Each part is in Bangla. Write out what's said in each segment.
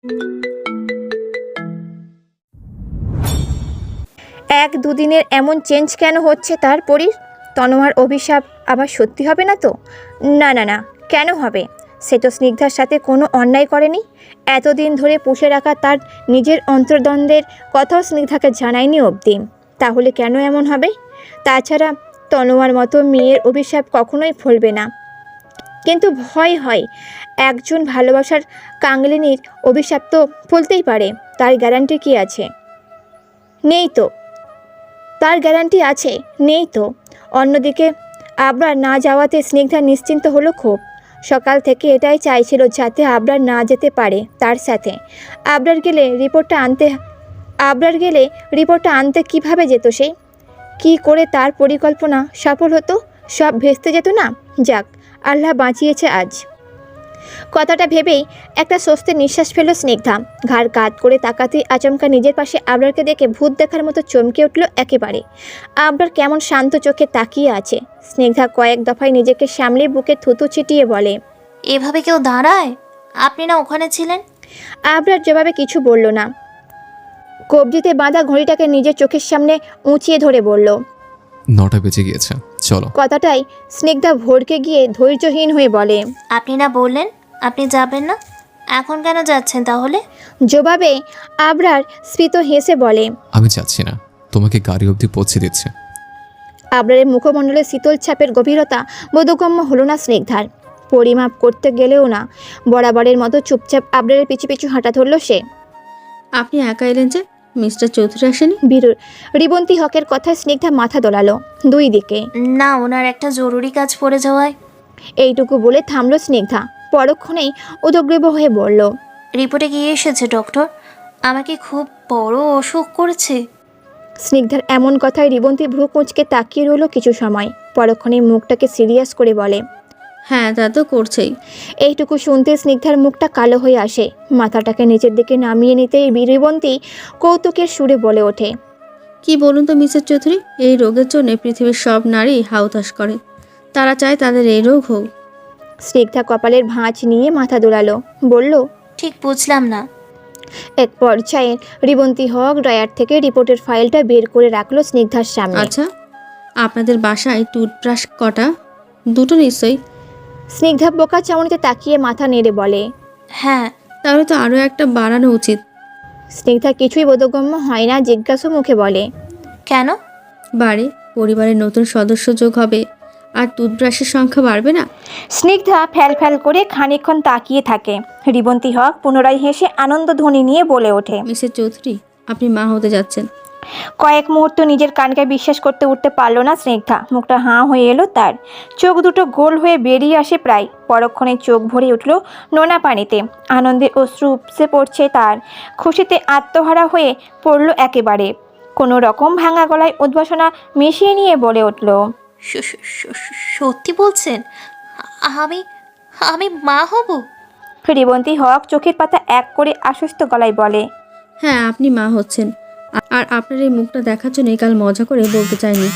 এক দুদিনের এমন চেঞ্জ কেন হচ্ছে তার পরীর? তনোয়ার অভিশাপ আবার সত্যি হবে না তো? না না না, কেন হবে? সে তো স্নিগ্ধার সাথে কোনো অন্যায় করেনি। এতদিন ধরে পুষে রাখা তার নিজের অন্তর্দ্বন্দ্বের কথাও স্নিগ্ধাকে জানায়নি অবধি। তাহলে কেন এমন হবে? তাছাড়া তনোয়ার মতো মেয়ের অভিশাপ কখনোই ফলবে না। কিন্তু ভয় হয়, একজন ভালোবাসার কাঙালিনীর অভিশাপ তো ফলতেই পারে। তার গ্যারান্টি কি আছে? নেই তো। তার গ্যারান্টি আছে? নেই তো। অন্যদিকে আবরার না যাওয়াতে স্নিগ্ধা নিশ্চিন্ত হলো খুব। সকাল থেকে এটাই চাইছিল যাতে আবরার না যেতে পারে তার সাথে। আবরার গেলে রিপোর্টটা আনতে কিভাবে যেত সে? কি করে তার পরিকল্পনা সফল হতো? সব ভেস্তে যেত না? যাক, আল্লাহ বাঁচিয়েছে আজ। কথাটা ভেবেই একটা স্বস্তির নিঃশ্বাস ফেলল স্নিগ্ধা। ঘাড় কাত করে তাকাতেই আচমকা নিজের পাশে আবরারকে দেখে ভূত দেখার মতো চমকে উঠল একেবারে। আবরার কেমন শান্ত চোখে তাকিয়ে আছে। স্নিগ্ধা কয়েক দফায় নিজেকে সামলে বুকে থুতু ছিটিয়ে বলে, এভাবে কেউ দাঁড়ায়? আপনি না ওখানে ছিলেন? আবরার জবাবে কিছু বলল না। কবজিতে বাঁধা ঘড়িটাকে নিজের চোখের সামনে উঁচিয়ে ধরে বলল, 9টা বেজে গিয়েছে, চলো। কথাটাই স্নিগ্ধা ভড়কে গিয়ে ধৈর্যহীন হয়ে বলে, আপনি না বললেন আপনি যাবেন না, এখন কেন যাচ্ছেন তাহলে? জবাবে আবরার স্ফীত হেসে বলে, আমি যাচ্ছি না, তোমাকে গাড়ি অবধি পৌঁছে দিচ্ছে। আবরারের মুখমণ্ডলে শীতল ছাপের গভীরতা বোধগম্য হলো না স্নিগ্ধার। পরিমাপ করতে গেলেও না। বরাবরের মতো চুপচাপ আবরারের পিছু পিছু হাঁটা ধরল সে। আপনি একা এলেন যে? মিস্টার চৌধুরী আসেনি? রিবন্তী হকের কথায় স্নিগ্ধা মাথা দোলালো দুই দিকে। না, ওনার একটা জরুরি কাজ পড়ে যাওয়ায়। এইটুকু বলে থামল স্নিগ্ধা। পরক্ষণেই উদগ্রীব হয়ে বলল, রিপোর্টে গিয়ে এসেছে ডক্টর, আমাকে খুব বড় অসুখ করেছে। স্নিগ্ধার এমন কথায় রিবন্তী ভ্রু কুঁচকে তাকিয়ে রইল কিছু সময়। পরক্ষণেই মুখটাকে সিরিয়াস করে বলে, হ্যাঁ, তা তো করছেই। এইটুকু শুনতে স্নিগ্ধার মুখটা কালো হয়ে আসে। মাথাটাকে নিচের দিকে নামিয়ে নিতেই রিবন্তী কৌতুকের সুরে বলে ওঠে, কি বলুন তো মিস্টার চৌধুরী, এই রোগের জন্য পৃথিবীর সব নারী হাউতাশ করে। তারা চায় তাদের এই রোগ হোক। স্নিগ্ধা কপালের ভাঁজ নিয়ে মাথা দোলালো, বলল, ঠিক বুঝলাম না। এক পর্যায়ে রিবন্তী হক ড্রয়ার থেকে রিপোর্টের ফাইলটা বের করে রাখলো স্নিগ্ধার সামনে। আচ্ছা, আপনাদের বাসায় টুথব্রাশ কটা? দুটো নিশ্চয়ই। স্নিগ্ধা বোকা চাউনিতে তাকিয়ে মাথা নেড়ে বলে, হ্যাঁ। তাহলে তো আরও একটা বাড়ানো উচিত। স্নিগ্ধা কিছুই বোধগম্য হয় না জিজ্ঞাসা মুখে বলে, কেন? বাড়ে, পরিবারের নতুন সদস্য যোগ হবে আর টুথব্রাশের সংখ্যা বাড়বে না? স্নিগ্ধা ফ্যাল ফ্যাল করে খানিকক্ষণ তাকিয়ে থাকে। রিবন্তী হক পুনরায় হেসে আনন্দ ধ্বনি নিয়ে বলে ওঠে, মিসেস চৌধুরী, আপনি মা হতে যাচ্ছেন। কয়েক মুহূর্ত নিজের কানকে বিশ্বাস করতে উঠতে পারলো না স্নিগ্ধা। মুখটা হাঁ হয়ে এলো তার। চোখ দুটো গোল হয়ে বেরিয়ে আসে প্রায়। পরক্ষণে চোখ ভরে উঠল নোনা পানিতে। আনন্দে অশ্রু উপসে পড়ছে তার। খুশিতে আত্মহারা হয়ে পড়ল একেবারে। কোনো রকম ভাঙা গলায় উদ্বাসনা মিশিয়ে নিয়ে বলে উঠল, সত্যি বলছেন? আমি আমি মা হব? রিবন্তী হক চোখের পাতা এক করে আশ্বস্ত গলায় বলে, হ্যাঁ, আপনি মা হচ্ছেন। আর আপনার এই মুখটা দেখার জন্য কাল মজা করে বলতে চাইনি।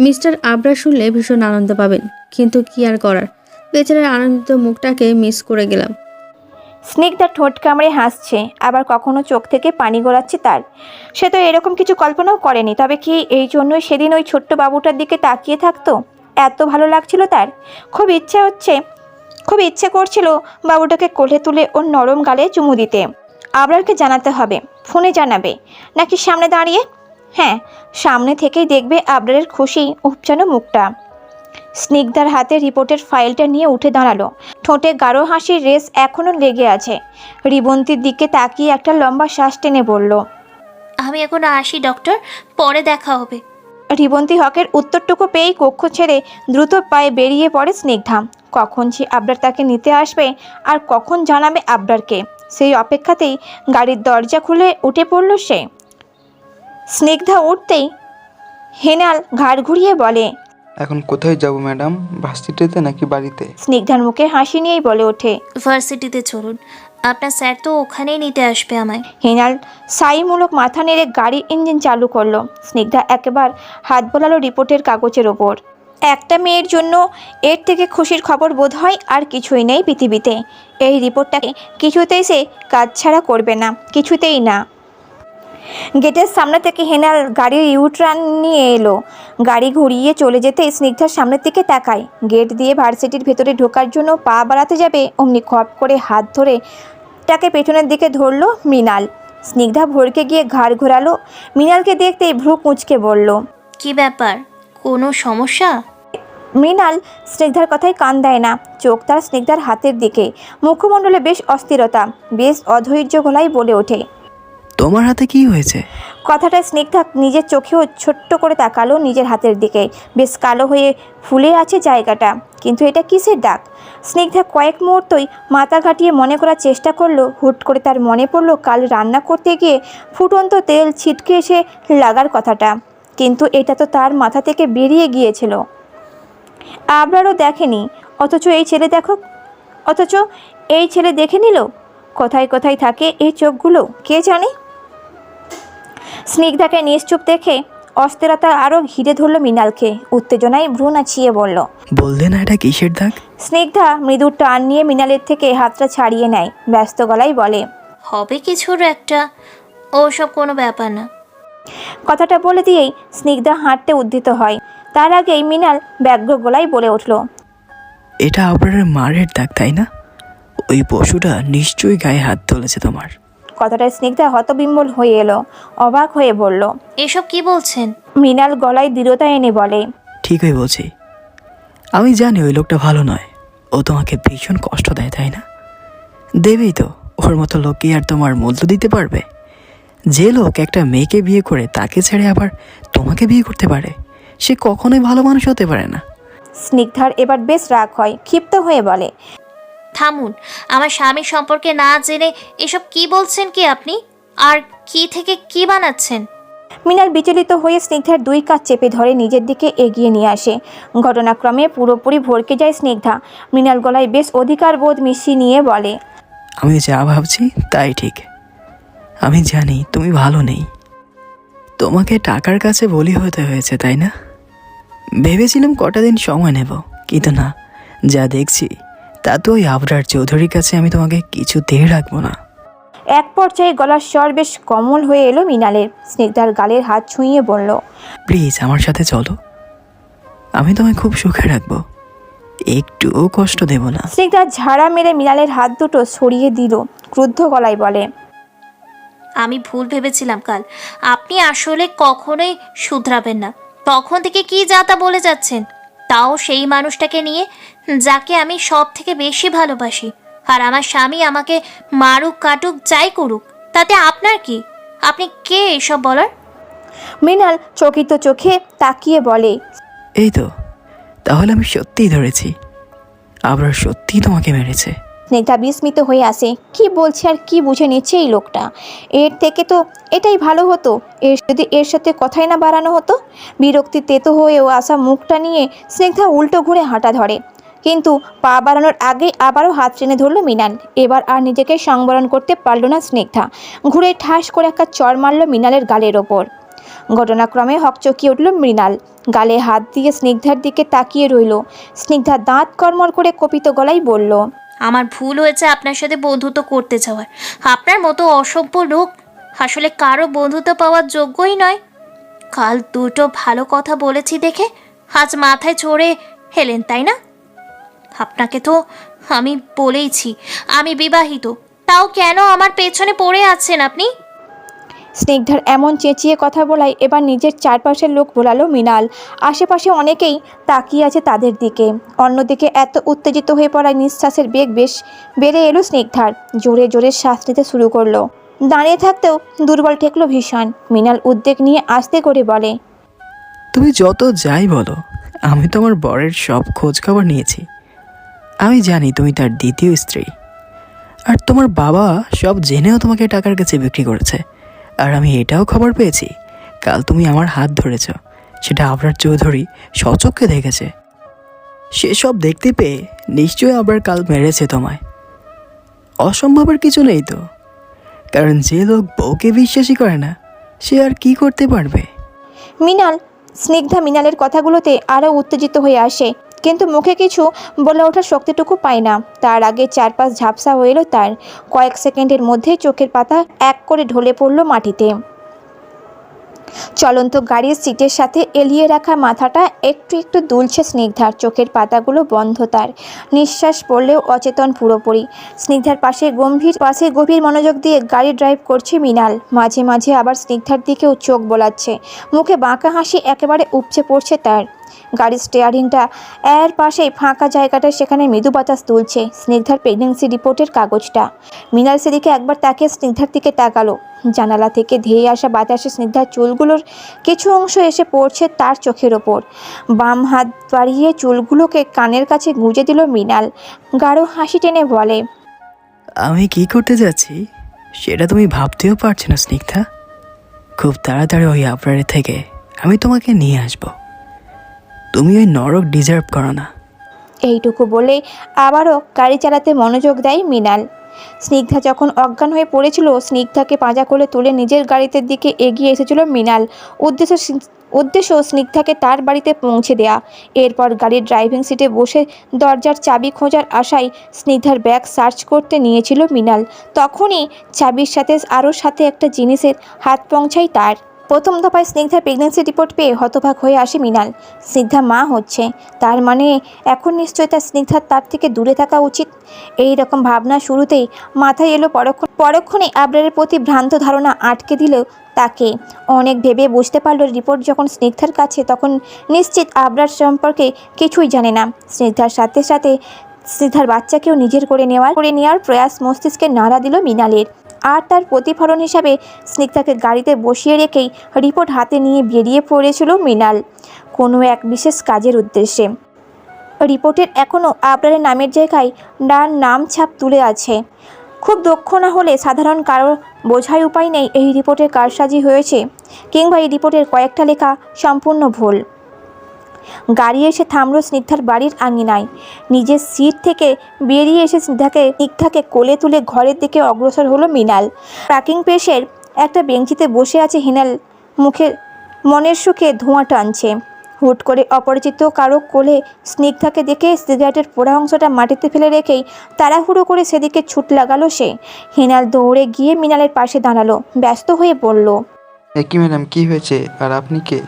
মিস্টার আবরার শুনলে ভীষণ আনন্দ পাবেন, কিন্তু কি আর করার, বেচারার আনন্দিত মুখটাকে মিস করে গেলাম। স্নিগ্ধা ঠোঁট কামড়ে হাসছে, আবার কখনো চোখ থেকে পানি গড়াচ্ছে তার। সে তো এরকম কিছু কল্পনাও করেনি। তবে কি এই জন্যই সেদিন ওই ছোট্ট বাবুটার দিকে তাকিয়ে থাকতো? এত ভালো লাগছিল তার। খুব ইচ্ছে করছিল বাবুটাকে কোলে তুলে ওর নরম গালে চুমু দিতে। আবরারকে জানাতে হবে। ফোনে জানাবে নাকি সামনে দাঁড়িয়ে? হ্যাঁ, সামনে থেকেই দেখবে আবরারের খুশি উপচানো মুখটা। স্নিগ্ধার হাতে রিপোর্টের ফাইলটা নিয়ে উঠে দাঁড়ালো। ঠোঁটে গাঢ় হাসির রেশ এখনও লেগে আছে। রিবন্তীর দিকে তাকিয়ে একটা লম্বা শ্বাস টেনে বলল, আমি এখন আসি ডক্টর, পরে দেখা হবে। রিবন্তী হকের উত্তরটুকু পেয়েই কক্ষ ছেড়ে দ্রুত পায়ে বেরিয়ে পড়ে স্নিগ্ধা। কখন সে আবরার তাকে নিতে আসবে আর কখন জানাবে আবরারকে, সেই অপেক্ষাতেই গাড়ির দরজা খুলে উঠে পড়ল সে। স্নিগ্ধা উঠতেই হেনাল ঘাড় ঘুরিয়ে বলে, এখন কোথায় যাব ম্যাডাম? ভার্সিটিতে নাকি বাড়িতে? স্নিগ্ধার মুখে হাসি নিয়েই বলে ওঠে, ভার্সিটিতে চলুন, আপনার স্যার তো ওখানেই নিতে আসবে আমায়। হেনাল সাইমূলক মাথা নেড়ে গাড়ির ইঞ্জিন চালু করলো। স্নিগ্ধা একবার হাত বোলালো রিপোর্টের কাগজের ওপর। একটা মেয়ের জন্য এর থেকে খুশির খবর বোধ হয় আর কিছুই নেই পৃথিবীতে। এই রিপোর্টটাকে কিছুতেই সে কাজছাড়া করবে না, কিছুতেই না। গেটের সামনে থেকে হেনাল গাড়ির ইউটার্ন নিয়ে এলো। গাড়ি ঘুরিয়ে চলে যেতে স্নিগ্ধার সামনের দিকে তাকায়। গেট দিয়ে ভার্সিটির ভেতরে ঢোকার জন্য পা বাড়াতে যাবে, অমনি খপ করে হাত ধরে তাকে পেছনের দিকে ধরলো মৃণাল। স্নিগ্ধা ভড়কে গিয়ে ঘাড় ঘোরালো। মৃণালকে দেখতেই ভ্রু কুঁচকে বলল, কি ব্যাপার, কোনো সমস্যা? মৃণাল স্নিগ্ধার কথায় কান দেয় না, চোখ তার স্নিগ্ধার হাতের দিকে। মুখমণ্ডলে বেশ অস্থিরতা, বেশ অধৈর্য গলায় বলে ওঠে, তোমার হাতে কি হয়েছে? কথাটা স্নিগ্ধা নিজের চোখেও ছোট্ট করে তাকালো নিজের হাতের দিকে। বেশ কালো হয়ে ফুলে আছে জায়গাটা, কিন্তু এটা কিসের দাগ? স্নিগ্ধা কয়েক মুহূর্তই মাথা ঘাটিয়ে মনে করার চেষ্টা করলো। হুট করে তার মনে পড়লো কাল রান্না করতে গিয়ে ফুটন্ত তেল ছিটকে এসে লাগার কথাটা, কিন্তু এটা তো তার মাথা থেকে বেরিয়ে গিয়েছিল। আবরারও দেখেনি, অথচ এই ছেলে দেখে নিল। কোথায় কোথায় থাকে এই চোখগুলো কে জানে। স্নিগ্ধাকে নিশ্চুপ দেখে অস্থিরতা আরও ঘিরে ধরল মৃণালকে। উত্তেজনায় ভ্রু নাচিয়ে বলল, বললে না এটা কিসের দাগ? স্নিগ্ধা মৃদু টান নিয়ে মৃণালের থেকে হাতটা ছাড়িয়ে নেয়, ব্যস্ত গলায় বলে, হবে কিছুর একটা, ওসব কোনো ব্যাপার না। কথাটা বলে দিয়েই স্নিগ্ধা হাঁটতে উদ্যত হয়। তার আগেই মৃণাল ব্যগ্র গলায় বলে উঠল, এটা আপনার মারের দাগ তাই না? ওই পশুটা নিশ্চয়ই গায়ে হাত তুলেছে তোমার। কথাটা স্নিগ্ধা হতবিম্বল হয়ে এলো, অবাক হয়ে বলল। এসব কি বলছেন? মৃণাল গলায় দৃঢ়তা এনে বলে, ঠিকই বলছি, আমি জানি ওই লোকটা ভালো নয়। ও তোমাকে ভীষণ কষ্ট দেয় তাই না? দেবেই তো, ওর মতো লোককে আর তোমার মূল্য দিতে পারবে? যে লোক একটা মেয়েকে বিয়ে করে তাকে ছেড়ে আবার তোমাকে বিয়ে করতে পারে, সে কখনোই ভালো মানুষ হতে পারে না। স্নিগ্ধার এবার বেশ রাগ হয়, ক্ষিপ্ত হয়ে বলে, থামুন, আমার স্বামী সম্পর্কে না জেনে এসব কি বলছেন কি আপনি? আর কি থেকে কি বানাচ্ছেন? মৃণাল বিচলিত হয়ে স্নিগ্ধার দুই কাঁধ চেপে ধরে নিজের দিকে এগিয়ে নিয়ে আসে। ঘটনাক্রমে পুরোপুরি ভড়কে যায় স্নিগ্ধা। মৃণাল গলায় বেশ অধিকার বোধ মিশিয়ে নিয়ে বলে, আমি যা ভাবছি তাই ঠিক। আমি জানি তুমি ভালো নেই, তোমাকে টাকার কাছে বলি হতে হয়েছে তাই না? ভেবেছিলাম কটা দিন সময় নেব, কিন্তু না, যা দেখছি তা তো ওই আবরার চৌধুরীর কাছে আমি তোমাকে কিছুতেই রাখবো না। এক পর্যায়ে গলার স্বর বেশ কোমল হয়ে এলো মৃণালের। স্নিগ্ধার গালের হাত ছুঁয়ে বলল, প্লিজ আমার সাথে চলো, আমি তোমায় খুব সুখে রাখবো, একটুও কষ্ট দেব না। স্নিগ্ধা ঝাড়া মেরে মৃণালের হাত দুটো সরিয়ে দিল, ক্রুদ্ধ গলায় বলে, আমি ভুল ভেবেছিলাম কাল। আপনি আসলে কখনোই শুধরাবেন না। তখন থেকে কি যা তা বলে যাচ্ছেন, তাও সেই মানুষটাকে নিয়ে যাকে আমি সব থেকে বেশি ভালোবাসি। আর আমার স্বামী আমাকে মারুক কাটুক যাই করুক, তাতে আপনার কি? আপনি কে এসব বলার? মৃণাল চকিত চোখে তাকিয়ে বলে, এই তো, তাহলে আমি সত্যিই ধরেছি, আবরার সত্যিই তোমাকে মেরেছে। স্নিগ্ধা বিস্মিত হয়ে আসে, কি বলছে আর কি বুঝে নিচ্ছে এই লোকটা। এর থেকে তো এটাই ভালো হতো, যদি এর সাথে কথাই না বাড়ানো হতো। বিরক্তি তেতো হয়েও আসা মুখটা নিয়ে স্নিগ্ধা উল্টো ঘুরে হাঁটা ধরে, কিন্তু পা বাড়ানোর আগেই আবারও হাত টেনে ধরলো মৃণাল। এবার আর নিজেকে সংবরণ করতে পারল না স্নিগ্ধা, ঘুরে ঠাস করে একটা চড় মারল মৃণালের গালের ওপর। ঘটনাক্রমে হকচকিয়ে উঠল মৃণাল, গালে হাত দিয়ে স্নিগ্ধার দিকে তাকিয়ে রইল। স্নিগ্ধা দাঁত কর্মর করে কপিত গলায় বলল, আমার ভুল হয়েছে আপনার সাথে বন্ধুত্ব করতে যাওয়ার। আপনার মতো অসভ্য লোক আসলে কারো বন্ধুত্ব পাওয়ার যোগ্যই নয়। কাল দুটো ভালো কথা বলেছি দেখে আজ মাথায় চড়ে হেলেন তাই না? আপনাকে তো আমি বলেইছি আমি বিবাহিত, তাও কেন আমার পেছনে পড়ে আছেন আপনি? স্নিগ্ধার এমন চেঁচিয়ে কথা বলায় এবার নিজের চারপাশের লোক ভোলালো মৃণাল। আশেপাশে অনেকেই তাকিয়ে আছে তাদের দিকে। অন্যদিকে এত উত্তেজিত হয়ে পড়ায় নিঃশ্বাসের বেগ বেশ বেড়ে এলো স্নিগ্ধার। জোরে জোরে শ্বাস নিতে শুরু করলো। দাঁড়িয়ে থাকতেও দুর্বল ঠেকলো ভীষণ। মৃণাল উদ্বেগ নিয়ে আস্তে করে বলে, তুমি যত যাই বলো, আমি তোমার বরের সব খোঁজ খবর নিয়েছি। আমি জানি তুমি তার দ্বিতীয় স্ত্রী, আর তোমার বাবা সব জেনেও তোমাকে টাকার কাছে বিক্রি করেছে। আর আমি এটাও খবর পেয়েছি কাল তুমি আমার হাত ধরেছ, সেটা আবরার চৌধুরী সচক্ষে দেখেছে। সেসব দেখতে পেয়ে নিশ্চয়ই আবরার কাল মেরেছে তোমায়। অসম্ভবের কিছু নেই তো, কারণ যে লোক বউকে বিশ্বাসই করে না সে আর কি করতে পারবে? মৃণাল স্নিগ্ধা মৃণালের কথাগুলোতে আরও উত্তেজিত হয়ে আসে, কিন্তু মুখে কিছু বলে ওঠার শক্তিটুকু পায় না। তার আগে চারপাশ ঝাপসা হয়ে এলো তার। কয়েক সেকেন্ডের মধ্যেই চোখের পাতা এক করে ঢলে পড়ল মাটিতে। চলন্ত গাড়ির সিটের সাথে এলিয়ে রাখা মাথাটা একটু একটু দুলছে স্নিগ্ধার। চোখের পাতাগুলো বন্ধ তার। নিঃশ্বাস পড়লেও অচেতন পুরোপুরি। স্নিগ্ধার পাশে গভীর মনোযোগ দিয়ে গাড়ি ড্রাইভ করছে মৃণাল। মাঝে মাঝে আবার স্নিগ্ধার দিকেও চোখ বোলাচ্ছে। মুখে বাঁকা হাসি একেবারে উপচে পড়ছে তার। গাড়ির স্টিয়ারিংটা এর পাশেই ফাঁকা জায়গাটায়, সেখানে মৃদু বাতাস তুলছে স্নিগ্ধার প্রেগনেন্সি রিপোর্টের কাগজটা। মৃণাল সেদিকে একবার তাকিয়ে স্নিগ্ধার দিকে তাকালো। জানালা থেকে ধেয়ে আসা বাতাসে স্নিগ্ধার চুলগুলোর কিছু অংশ এসে পড়ছে তার চোখের ওপর। বাম হাত বাড়িয়ে চুলগুলোকে কানের কাছে গুঁজে দিল মৃণাল। গাঢ় হাসি টেনে বলে, আমি কি করতে যাচ্ছি সেটা তুমি ভাবতেও পারছো না স্নিগ্ধা। খুব তাড়াতাড়ি ওই আবরারের থেকে আমি তোমাকে নিয়ে আসব। তুমি ওই নরক ডিজার্ভ করো না। এইটুকু বলে আবারও গাড়ি চালাতে মনোযোগ দেয় মৃণাল। স্নিগ্ধা যখন অজ্ঞান হয়ে পড়েছিল, স্নিগ্ধাকে পাঁজা করে তুলে নিজের গাড়িতে দিকে এগিয়ে এসেছিল মৃণাল। উদ্দেশ্য স্নিগ্ধাকে তার বাড়িতে পৌঁছে দেয়া। এরপর গাড়ির ড্রাইভিং সিটে বসে দরজার চাবি খোঁজার আশায় স্নিগ্ধার ব্যাগ সার্চ করতে নিয়েছিল মৃণাল। তখনই চাবির সাথে একটা জিনিসের হাত পৌঁছায় তার। প্রথম দফায় স্নিগ্ধার প্রেগনেন্সি রিপোর্ট পেয়ে হতবাক হয়ে আসে মৃণাল। স্নিগ্ধা মা হচ্ছে, তার মানে এখন নিশ্চয়ই তার স্নিগ্ধার তার থেকে দূরে থাকা উচিত। এই রকম ভাবনা শুরুতেই মাথায় এলো। পরক্ষণে আবরারের প্রতি ভ্রান্ত ধারণা আটকে দিলেও তাকে অনেক ভেবে বুঝতে পারল, রিপোর্ট যখন স্নিগ্ধার কাছে তখন নিশ্চিত আবরার সম্পর্কে কিছুই জানে না। স্নিগ্ধার সাথে সাথে স্নিগ্ধার বাচ্চাকেও নিজের করে নেওয়ার প্রয়াস মস্তিষ্কে নাড়া দিল মৃণালের। আর তার প্রতিফলন হিসাবে স্নিগ্ধাকে গাড়িতে বসিয়ে রেখেই রিপোর্ট হাতে নিয়ে বেরিয়ে পড়েছিল মৃণাল কোনো এক বিশেষ কাজের উদ্দেশ্যে। রিপোর্টের এখনও আবরারের নামের জায়গায় তার নাম ছাপ তুলে আছে। খুব দক্ষ না হলে সাধারণ কারোর বোঝার উপায় নেই এই রিপোর্টের কারসাজি হয়েছে, কিংবা এই রিপোর্টের কয়েকটা লেখা সম্পূর্ণ ভুল। গাড়ি এসে থামল স্নিগ্ধার বাড়ির আঙিনায়। নিজের সিট থেকে বেরিয়ে এসে স্নিগ্ধাকে কোলে তুলে ঘরের দিকে অগ্রসর হলো মৃণাল। পার্কিং প্লেসের একটা বেঞ্চিতে বসে আছে হিনাল, মনের সুখে ধোঁয়া টানছে। হুট করে অপরিচিত কারো কোলে স্নিগ্ধাকে দেখে সিগারেটের পোড়া অংশটা মাটিতে ফেলে রেখেই তাড়াহুড়ো করে সেদিকে ছুট লাগালো সে। হিনাল দৌড়ে গিয়ে মৃণালের পাশে দাঁড়ালো, ব্যস্ত হয়ে বলল, কি ম্যাডাম, কি হয়েছে? আর আপনি কে?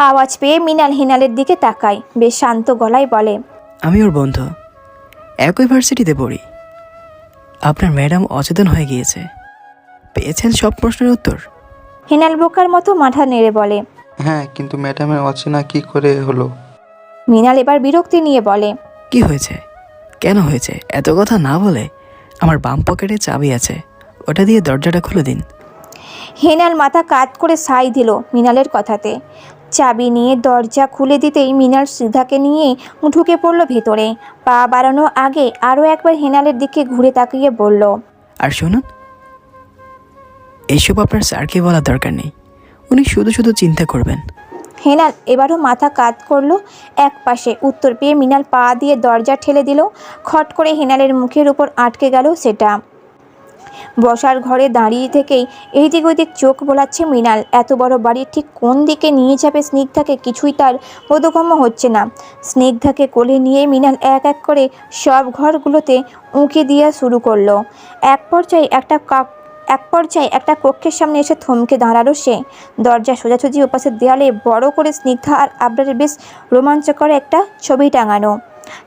আওয়াজ পেয়ে মৃণাল হিনালের দিকে তাকায়। বেশ শান্ত গলায় বলে, আমি ওর বন্ধু, একই ভার্সিটিতে পড়ি। আপনার ম্যাডাম অচেতন হয়ে গিয়েছে, পেয়েছেন সব প্রশ্নের উত্তর? হিনাল বোকার মতো মাথা নেড়ে বলে, হ্যাঁ, কিন্তু ম্যাডামের অচেনা কি করে হলো? মৃণাল এবার বিরক্তি নিয়ে বলে, কি হয়েছে, কেন হয়েছে এত কথা না বলে আমার বাম পকেটে চাবি আছে, ওটা দিয়ে দরজাটা খুলে দিন। হিনাল মাথা কাত করে সাই দিল মৃণালের কথাতে। চাবি নিয়ে দরজা খুলে দিতেই মৃণাল স্নিগ্ধাকে নিয়ে ঢুকে পড়ল ভেতরে। পা বাড়ানোর আগে আরও একবার হিনালের দিকে ঘুরে তাকিয়ে বলল, আর শুনুন, এইসব আপনার স্যারকে বলার দরকার নেই, উনি শুধু শুধু চিন্তা করবেন। হিনাল এবারও মাথা কাত করলো এক পাশে। উত্তর পেয়ে মৃণাল পা দিয়ে দরজা ঠেলে দিল। খট করে হিনালের মুখের উপর আটকে গেল সেটা। বসার ঘরে দাঁড়িয়ে থেকেই এইদিক ওইদিক চোখ বোলাচ্ছে মৃণাল। এত বড় বাড়ির ঠিক কোন দিকে নিয়ে যাবে স্নিগ্ধাকে কিছুই তার বোধগম্য হচ্ছে না। স্নিগ্ধাকে কোলে নিয়ে মৃণাল এক এক করে সব ঘরগুলোতে উঁকি দেওয়া শুরু করলো। এক পর্যায়ে একটা কক্ষের সামনে এসে থমকে দাঁড়ালো সে। দরজা সোজাসুজি ওপাশের দেয়ালে বড় করে স্নিগ্ধা আর আবরারের বেশ রোমাঞ্চকর একটা ছবি টাঙানো।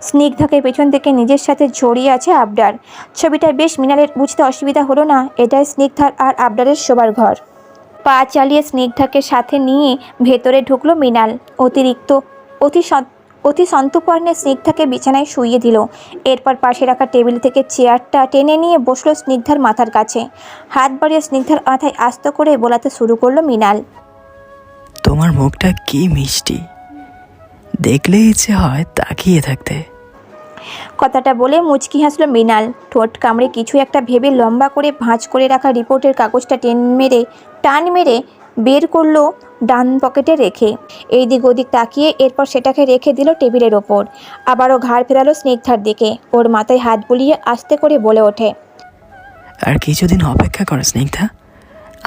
স্নিগ্ধাকে পেছন থেকে নিজের সাথে জড়িয়ে আছে আবরার। ছবিটা বেশ মৃণালের বুঝতে অসুবিধা হলো না এটাই স্নিগ্ধার আর আবরারের শোবার ঘর। পা চালিয়ে স্নিগ্ধাকে সাথে নিয়ে ভেতরে ঢুকলো মৃণাল। অতি সন্তর্পণে স্নিগ্ধাকে বিছানায় শুইয়ে দিল। এরপর পাশে রাখা টেবিল থেকে চেয়ারটা টেনে নিয়ে বসলো স্নিগ্ধার মাথার কাছে। হাত বাড়িয়ে স্নিগ্ধার মাথায় আস্ত করে বোলাতে শুরু করলো মৃণাল, তোমার মুখটা কি মিষ্টি, দেখলে ইচ্ছে হয় তাকিয়ে থাকতে। কথাটা বলে মুচকি হাসলো মৃণাল। ঠোঁট কামড়ে কিছু একটা ভেবে লম্বা করে ভাঁজ করে রাখা রিপোর্টের কাগজটা টান মেরে বের করলো ডান পকেটে রেখে। এই দিক ওদিক তাকিয়ে এরপর সেটাকে রেখে দিল টেবিলের ওপর। আবারও ঘাড় ফেরালো স্নিগ্ধার দিকে। ওর মাথায় হাত বুলিয়ে আস্তে করে বলে ওঠে, আর কিছুদিন অপেক্ষা করো স্নিগ্ধা,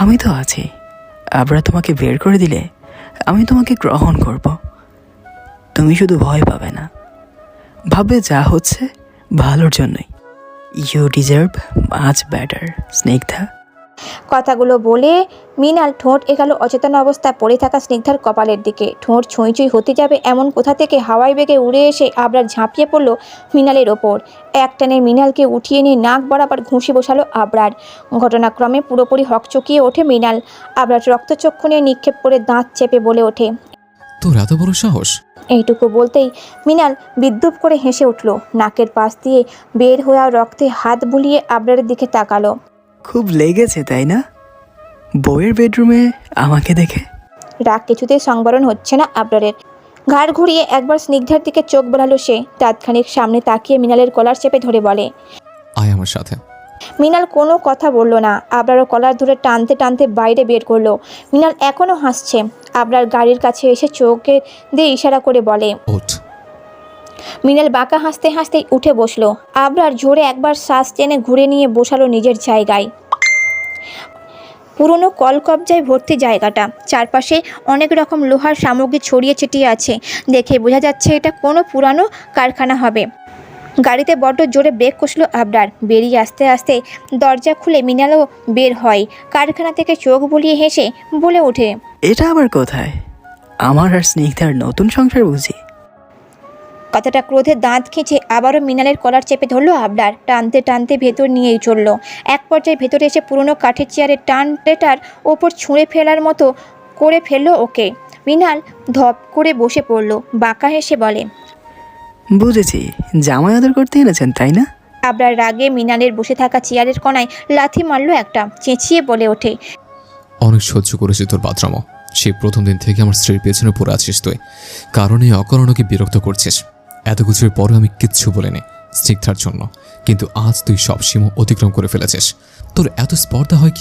আমি তো আছি। আবরা তোমাকে বের করে দিলে আমি তোমাকে গ্রহণ করব। তুমি শুধু ভয় পাবে না, ভাববে যা হচ্ছে ভালোর জন্যই। You deserve much better Snigdha. কথাগুলো বলে মৃণাল ঠোঁট এগালো অচেতন অবস্থায় পড়ে থাকা স্নিগ্ধার কপালের দিকে। ঠোঁট ছুঁই ছুঁই হতে যাবে এমন কোথা থেকে হাওয়ায় বেগে উড়ে এসে আবরার ঝাঁপিয়ে পড়ল মৃণালের ওপর। এক টানে মৃণালকে উঠিয়ে নিয়ে নাক বরাবর ঘুষি বসালো আবরার। ঘটনাক্রমে পুরোপুরি হকচকিয়ে ওঠে মৃণাল। আবরার রক্তচক্ষু নিয়ে নিক্ষেপ করে দাঁত চেপে বলে ওঠে, তোর এত বড় সাহস! এইটুকু বলতেই মৃণাল বিদ্রুপ করে হেসে উঠল। নাকের পাশ দিয়ে বের হওয়া রক্তে হাত বুলিয়ে আবরারের দিকে তাকালো। খুব লেগেছে তাই না বউয়ের বেডরুমে আমাকে দেখে? রাগ কিছুতেই সংবরণ হচ্ছে না আবরারের। ঘাড় ঘুরিয়ে একবার স্নিগ্ধার দিকে চোখ বোলালো সে। তাৎক্ষণিক সামনে তাকিয়ে মৃণালের কলার চেপে ধরে বলে। আয় আমার সাথে। মৃণাল কোনো কথা বলল না। আবরারও কলার ধরে টানতে টানতে বাইরে বের করলো। মৃণাল এখনও হাসছে। আবরার গাড়ির কাছে এসে চোখে দিয়ে ইশারা করে বলে। ওঠ। মৃণাল বাঁকা হাসতে হাসতেই উঠে বসলো। আবরার জোরে একবার শ্বাস টেনে ঘুরে নিয়ে বসালো নিজের জায়গায়। পুরনো কলকবজায় ভর্তি জায়গাটা। চারপাশে অনেক রকম লোহার সামগ্রী ছড়িয়ে ছিটিয়ে আছে। দেখে বোঝা যাচ্ছে এটা কোনো পুরানো কারখানা হবে। গাড়িতে বড্ড জোরে ব্রেক কষলো আবরার। বেরিয়ে আসতে আসতে দরজা খুলে মৃণালও বের হয়। কারখানা থেকে চোখ বুলিয়ে হেসে বলে ওঠে, এটা আবার কোথায়? আমার আর স্নিগ্ধার নতুন সংসার বুঝি? কথাটা ক্রোধে দাঁত খিঁচে আবারও মৃণালের কলার চেপে ধরলো আবরার। টানতে টানতে ভেতর নিয়েই চলল। এক পর্যায়ে ভেতরে এসে পুরনো কাঠের চেয়ারের টানটেটার ওপর ছুঁড়ে ফেলার মতো করে ফেললো ওকে। মৃণাল ধপ করে বসে পড়ল। বাঁকা হেসে বলে, বুঝেছি, জামাই আদর করতে এনেছেন তাই না? আবরার রাগে মৃণালের বসে থাকা চেয়ারের কোণায় লাথি মারল একটা। চেঁচিয়ে বলে ওঠে, অনেক সহ্য করেছি তোর বাথরুমও। সেই প্রথম দিন থেকে আমার স্ত্রীর পেছনে পড়ে আছিস তুই। কারণে অকারণকে বিরক্ত করছিস। এত কিছুর পরে আমি কিচ্ছু বলিনি স্নিগ্ধার জন্য, কিন্তু আজ তুই সব সীমা অতিক্রম করে ফেলেছিস। তোর এত স্পর্ধা হয়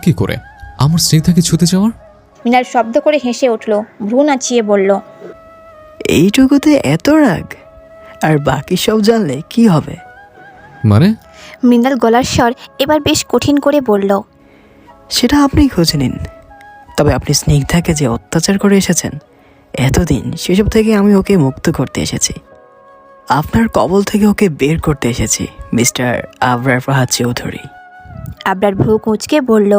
কি করে? আমার স্নিগ্ধাকে ছুতে যাওয়ার? মৃণাল শব্দ করে হেসে উঠল। ভ্রু নাচিয়ে বলল, এইটুকুতে এত রাগ? আর বাকি সব জানলে কি হবে? মানে? মৃণাল গলার স্বর এবার বেশ কঠিন করে বলল, সেটা আপনিই খুঁজে নিন। তবে আপনি স্নিগ্ধাকে যে অত্যাচার করে এসেছেন এতদিন, সেসব থেকে আমি ওকে মুক্ত করতে এসেছি। আপনার কবল থেকে ওকে বের করতে এসেছি মিস্টার আবরার ফাহাদ চৌধুরী। আবরার ভ্রু কুঁচকে বলল,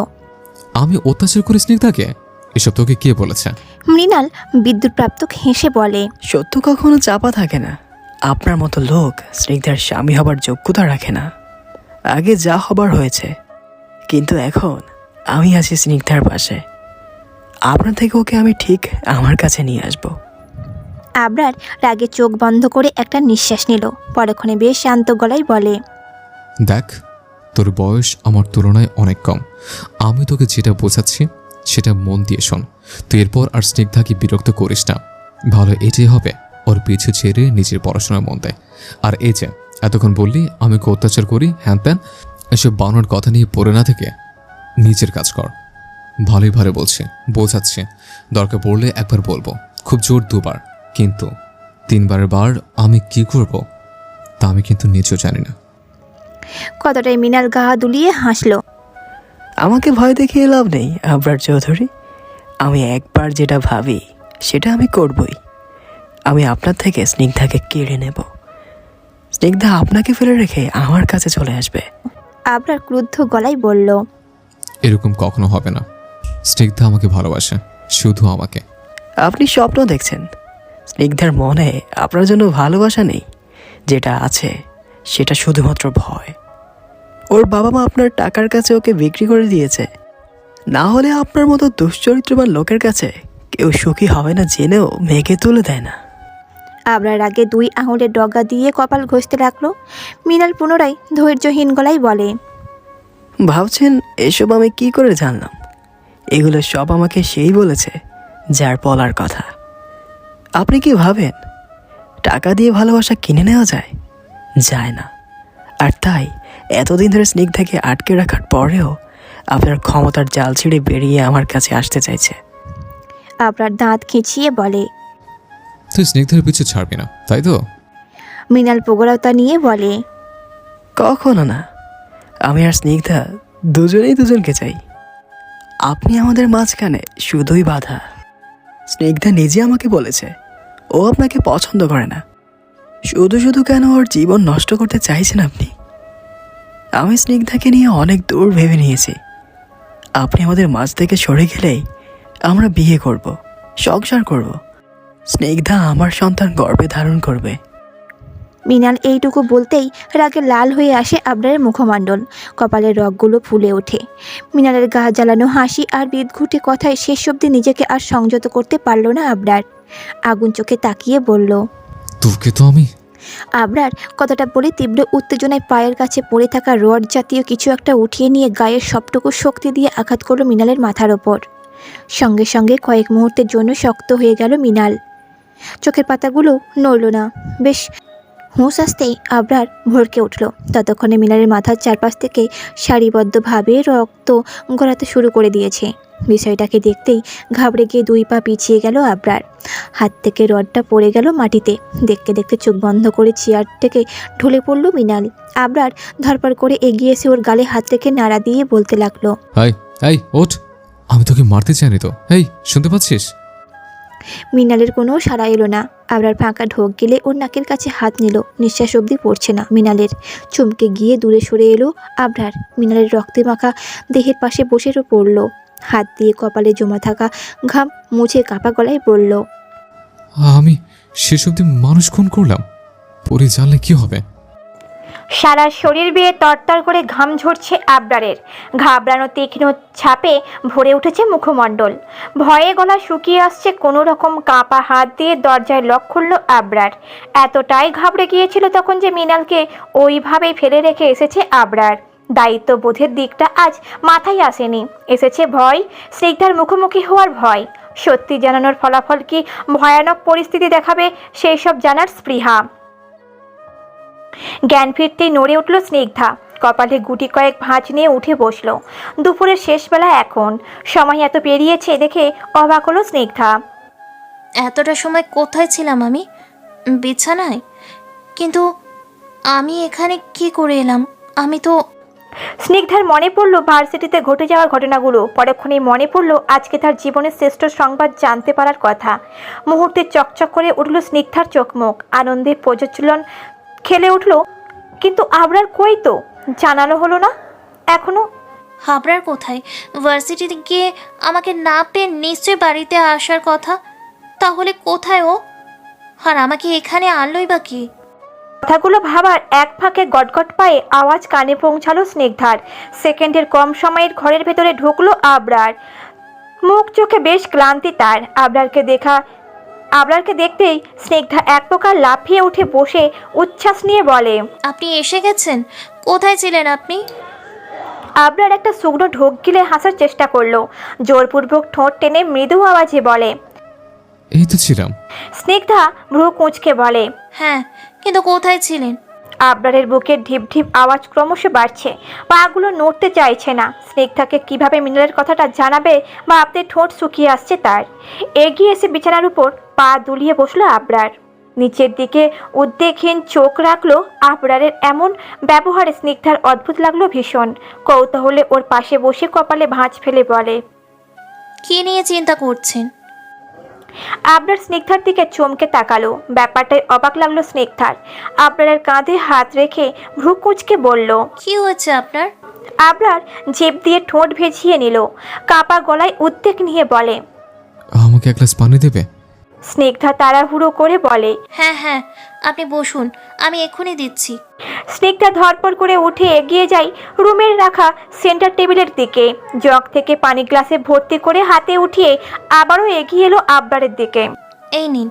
আমি অত্যাচার করি স্নিগ্ধাকে? এসব তোকে কে বলেছে? মৃণাল বিদ্যুৎপ্রাপ্ত হেসে বলে, সত্য কখনো চাপা থাকে না। আপনার মতো লোক স্নিগ্ধার স্বামী হবার যোগ্যতা রাখে না। আগে যা হবার হয়েছে, কিন্তু এখন আমি আছি স্নিগ্ধার পাশে। আপনার থেকে ওকে আমি ঠিক আমার কাছে নিয়ে আসব। আবরার রাগে চোখ বন্ধ করে একটা নিঃশ্বাস নিল। পরক্ষণে বেশ শান্ত গলায় বলে, দেখ, তোর বয়স আমার তুলনায় অনেক কম। আমি তোকে যেটা বোঝাচ্ছি সেটা মন দিয়ে শোন। তুই এরপর আর স্নিগ্ধাকে বিরক্ত করিস না। ভালো এটাই হবে, ওর পিছু ছেড়ে নিজের পড়াশোনায় মন দেয়। আর এই যে এতক্ষণ বললি আমি ওকে অত্যাচার করি হ্যান ত্যান, এসব বানোয়ার কথা নিয়ে পড়ে না থেকে নিজের কাজ কর। ভালোই ভালো বলছি, বোঝাচ্ছি। দরকার পড়লে একবার বলবো, খুব জোর দুবার, কিন্তু তিনবারের বার আমি কি করব তা আমি কিন্তু নিজেও জানি না। কতটাই মৃণাল গা দুলিয়ে হাসল। আমাকে ভয় দেখিয়ে লাভ নেই আবরার চৌধুরী। আমি একবার যেটা ভাবি সেটা আমি করবই। আমি আপনার থেকে স্নিগ্ধাকে কেড়ে নেব। স্নিগ্ধা আপনাকে ফেলে রেখে আমার কাছে চলে আসবে। আবরার ক্রুদ্ধ গলায় বলল, এরকম কখনো হবে না। স্নিগ্ধা আমাকে ভালোবাসে, শুধু আমাকে। আপনি স্বপ্ন দেখছেন। স্নিগ্ধার মনে আপনার জন্য ভালোবাসা নেই। যেটা আছে সেটা শুধুমাত্র ভয়। ওর বাবা মা আপনার টাকার কাছে ওকে বিক্রি করে দিয়েছে। না হলে আপনার মতো দুশ্চরিত্রবান লোকের কাছে কেউ সুখী হবে না জেনেও মেঘে তুলে দেয় না। আবরার আগে দুই আঙুলের ডগা দিয়ে কপাল ঘষতে লাগলো। মৃণাল পুনরায় ধৈর্যহীন গলায় বলে, ভাবছেন এসব আমি কি করে জানলাম? এগুলো সব আমাকে সেই বলেছে যার বলার কথা। আপনি কি ভাবেন টাকা দিয়ে ভালোবাসা কিনে নেওয়া যায়? যায় না। আর তাই এতদিন ধরে স্নিগ্ধাকে আটকে রাখার পরেও আপনার ক্ষমতার জাল ছিঁড়ে বেরিয়ে আমার কাছে আসতে চাইছে। আবরার দাঁত খিঁচিয়ে বলে, তুই স্নিগ্ধার পিছু ছাড়বি না, তাই তো? মৃণাল প্রগড়তা নিয়ে বলে, কখনো না। আমি আর স্নিগ্ধা দুজনেই দুজনকে চাই। আপনি আমাদের মাঝখানে শুধুই বাধা। স্নিগ্ধা নিজে আমাকে বলেছে ও আপনাকে পছন্দ করে না। শুধু শুধু কেন ওর জীবন নষ্ট করতে চাইছেন আপনি? আমি স্নিগ্ধাকে নিয়ে অনেক দূর ভেবে নিয়েছি। আপনি আমাদের মাঝ থেকে সরে গেলেই আমরা বিয়ে করব, সংসার করব। স্নিগ্ধা আমার সন্তান গর্ভে ধারণ করবে। মৃণাল এইটুকু বলতেই রাগে লাল হয়ে আসে আবরারের মুখমণ্ডল, কপালের রগগুলো ফুলে ওঠে। মৃণালের গা জ্বালানো হাসি আর বিদঘুটে কথায় শেষ অবধি নিজেকে আর সংযত করতে পারল না আবরার। আগুন চোখে তাকিয়ে বলল, তোকে তো আমি। আবরার কথাটা বলে তীব্র উত্তেজনায় পায়ের কাছে পড়ে থাকা রড জাতীয় কিছু একটা উঠিয়ে নিয়ে গায়ের সবটুকু শক্তি দিয়ে আঘাত করল মৃণালের মাথার ওপর। সঙ্গে সঙ্গে কয়েক মুহূর্তের জন্য শক্ত হয়ে গেল মৃণাল। চোখের পাতাগুলো নড়ল না। বেশ হুঁশ আসতেই আবরার ভড়কে উঠল। ততক্ষণে মৃণালের মাথার চারপাশ থেকে সারিবদ্ধভাবে রক্ত গড়াতে শুরু করে দিয়েছে। বিষয়টাকে দেখতেই ঘাবড়ে গিয়ে 2 পা পিছিয়ে গেল আবরার। হাত থেকে রডটা পড়ে গেল মাটিতে। দেখতে দেখতে চোখ বন্ধ করে চেয়ার থেকে ঢলে পড়ল মৃণাল। আবরার ধরপড় করে এগিয়ে এসে ওর গালে হাত রেখে নাড়া দিয়ে বলতে লাগলো, এই ওঠ, আমি তোকে মারতে চাইনি তো। এই শুনতে পাচ্ছিস? মৃণালের কোনো সাড়া এলো না। আবরার ফাঁকা ঢোক গেলে ওর নাকের কাছে হাত নিল। নিঃশ্বাস অবধি পড়ছে না মৃণালের। চমকে গিয়ে দূরে সরে এলো আবরার। মৃণালের রক্তে মাখা দেহের পাশে বসে পড়ল। হাত দিয়ে কপালে জমা থাকা ঘাম মুছে কাপা গলায় বলল, আমি শেষ অবধি মানুষ খুন করলাম। পরে জানলে কি হবে? সারা শরীর বেয়ে তরতর করে ঘাম ঝরছে আবরারের। ঘাবড়ানো তীক্ষ্ণ ছাপে ভরে উঠেছে মুখমণ্ডল। ভয়ে গলা শুকিয়ে আসছে। কোনো রকম কাঁপা হাত দিয়ে দরজায় লক খুলল আবরার। এতটাই ঘাবড়ে গিয়েছিল তখন যে মৃণালকে ওইভাবেই ফেলে রেখে এসেছে আবরার। দায়িত্ববোধের দিকটা আজ মাথায় আসেনি। এসেছে ভয়, স্নিগ্ধার মুখোমুখি হওয়ার ভয়। সত্যি জানানোর ফলাফল কি ভয়ানক পরিস্থিতি দেখাবে সেই সব জানার স্পৃহা। জ্ঞান ফিরতেই নড়ে উঠল স্নিগ্ধা। কপালে গুটি কয়েক ভাঁজ নিয়ে উঠে বসল। দুপুরের শেষ বেলা এখন। সময় এত পেরিয়েছে দেখে অবাক হলো স্নিগ্ধা। এতটা সময় কোথায় ছিলাম আমি? বিছানায়? কিন্তু আমি এখানে কি করে এলাম? আমি তো... স্নিগ্ধার মনে পড়ল ভার্সিটিতে ঘটে যাওয়া ঘটনাগুলো। পরক্ষণেই মনে পড়ল আজকে তার জীবনের শ্রেষ্ঠ সংবাদ জানতে পারার কথা। মুহূর্তে চকচক করে উঠল স্নিগ্ধার চোখ মুখ। আনন্দে প্রজ্বলন খেলে উঠল। কিন্তু আবরার কই তো? জানানো হলো না এখনো। আবরার কোথায়? ভার্সিটিতে গিয়ে আমাকে না পেয়ে নিশ্চয়ই বাড়িতে আসার কথা। তাহলে কোথায় ও? আর আমাকে এখানে আনলোই বা কি? কথাগুলো ভাবার এক ফাঁকে গটগট পায়ে আওয়াজ কানে পৌঁছালো স্নিগ্ধার। সেকেন্ডের কম সময়ের ঘরের ভেতরে ঢুকলো আবরার। মুখ চোখে বেশ ক্লান্তি তার। আবরারকে দেখতেই স্নিগ্ধা এক প্রকার লাফিয়ে উঠে বসে উচ্ছ্বাস নিয়ে বলে, আপনি এসে গেছেন? কোথায় ছিলেন আপনি? আবরার একটা শুকনো ঢোক গিলে হাসার চেষ্টা করলো। জোরপূর্বক ঠোঁট টেনে মৃদু আওয়াজে বলে, এই তো ছিলাম। স্নিগ্ধা ভ্রু কুঁচকে বলে, হ্যাঁ, কিন্তু কোথায় ছিলেন? আবরারের বুকের ঢিপ ঢিপ আওয়াজ ক্রমশ বাড়ছে। পাগুলো নড়তে চাইছে না। স্নিগ্ধাকে কিভাবে মৃণালের কথাটা জানাবে ভাবতে ঠোঁট শুকিয়ে আসছে তার। এগিয়ে এসে বিছানার উপর পা দুলিয়ে বসলো আবরার। নিচের দিকে উদ্বেগহীন চোখ রাখলো। আবরারের এমন ব্যবহারে স্নিগ্ধার অদ্ভুত লাগলো ভীষণ। কৌতূহলে ওর পাশে বসে কপালে ভাঁজ ফেলে বলে, কি নিয়ে চিন্তা করছেন? আবরার স্নিগ্ধার দিকে চমকে তাকালো। ব্যাপারটাই অবাক লাগলো স্নিগ্ধার। আবরারের কাঁধে হাত রেখে ভ্রু কুঁচকে বলল, কি হয়েছে আপনার? আবরার জিভ দিয়ে ঠোঁট ভেজিয়ে নিল। কাপা গলায় উদ্বেগ নিয়ে বলে, আমাকে এক গ্লাস পানি দেবে? স্নিগ্ধা তাড়াহুড়ো করে বলে, হ্যাঁ হ্যাঁ, আপনি বসুন, আমি এক্ষুনি দিচ্ছি। স্নিগ্ধা ধরপড় করে উঠে এগিয়ে যায় রুমের রাখা সেন্টার টেবিলের দিকে। জগ থেকে পানি গ্লাসে ভর্তি করে হাতে উঠিয়ে আবারও এগিয়ে এলো আবরারের দিকে। এই নিন।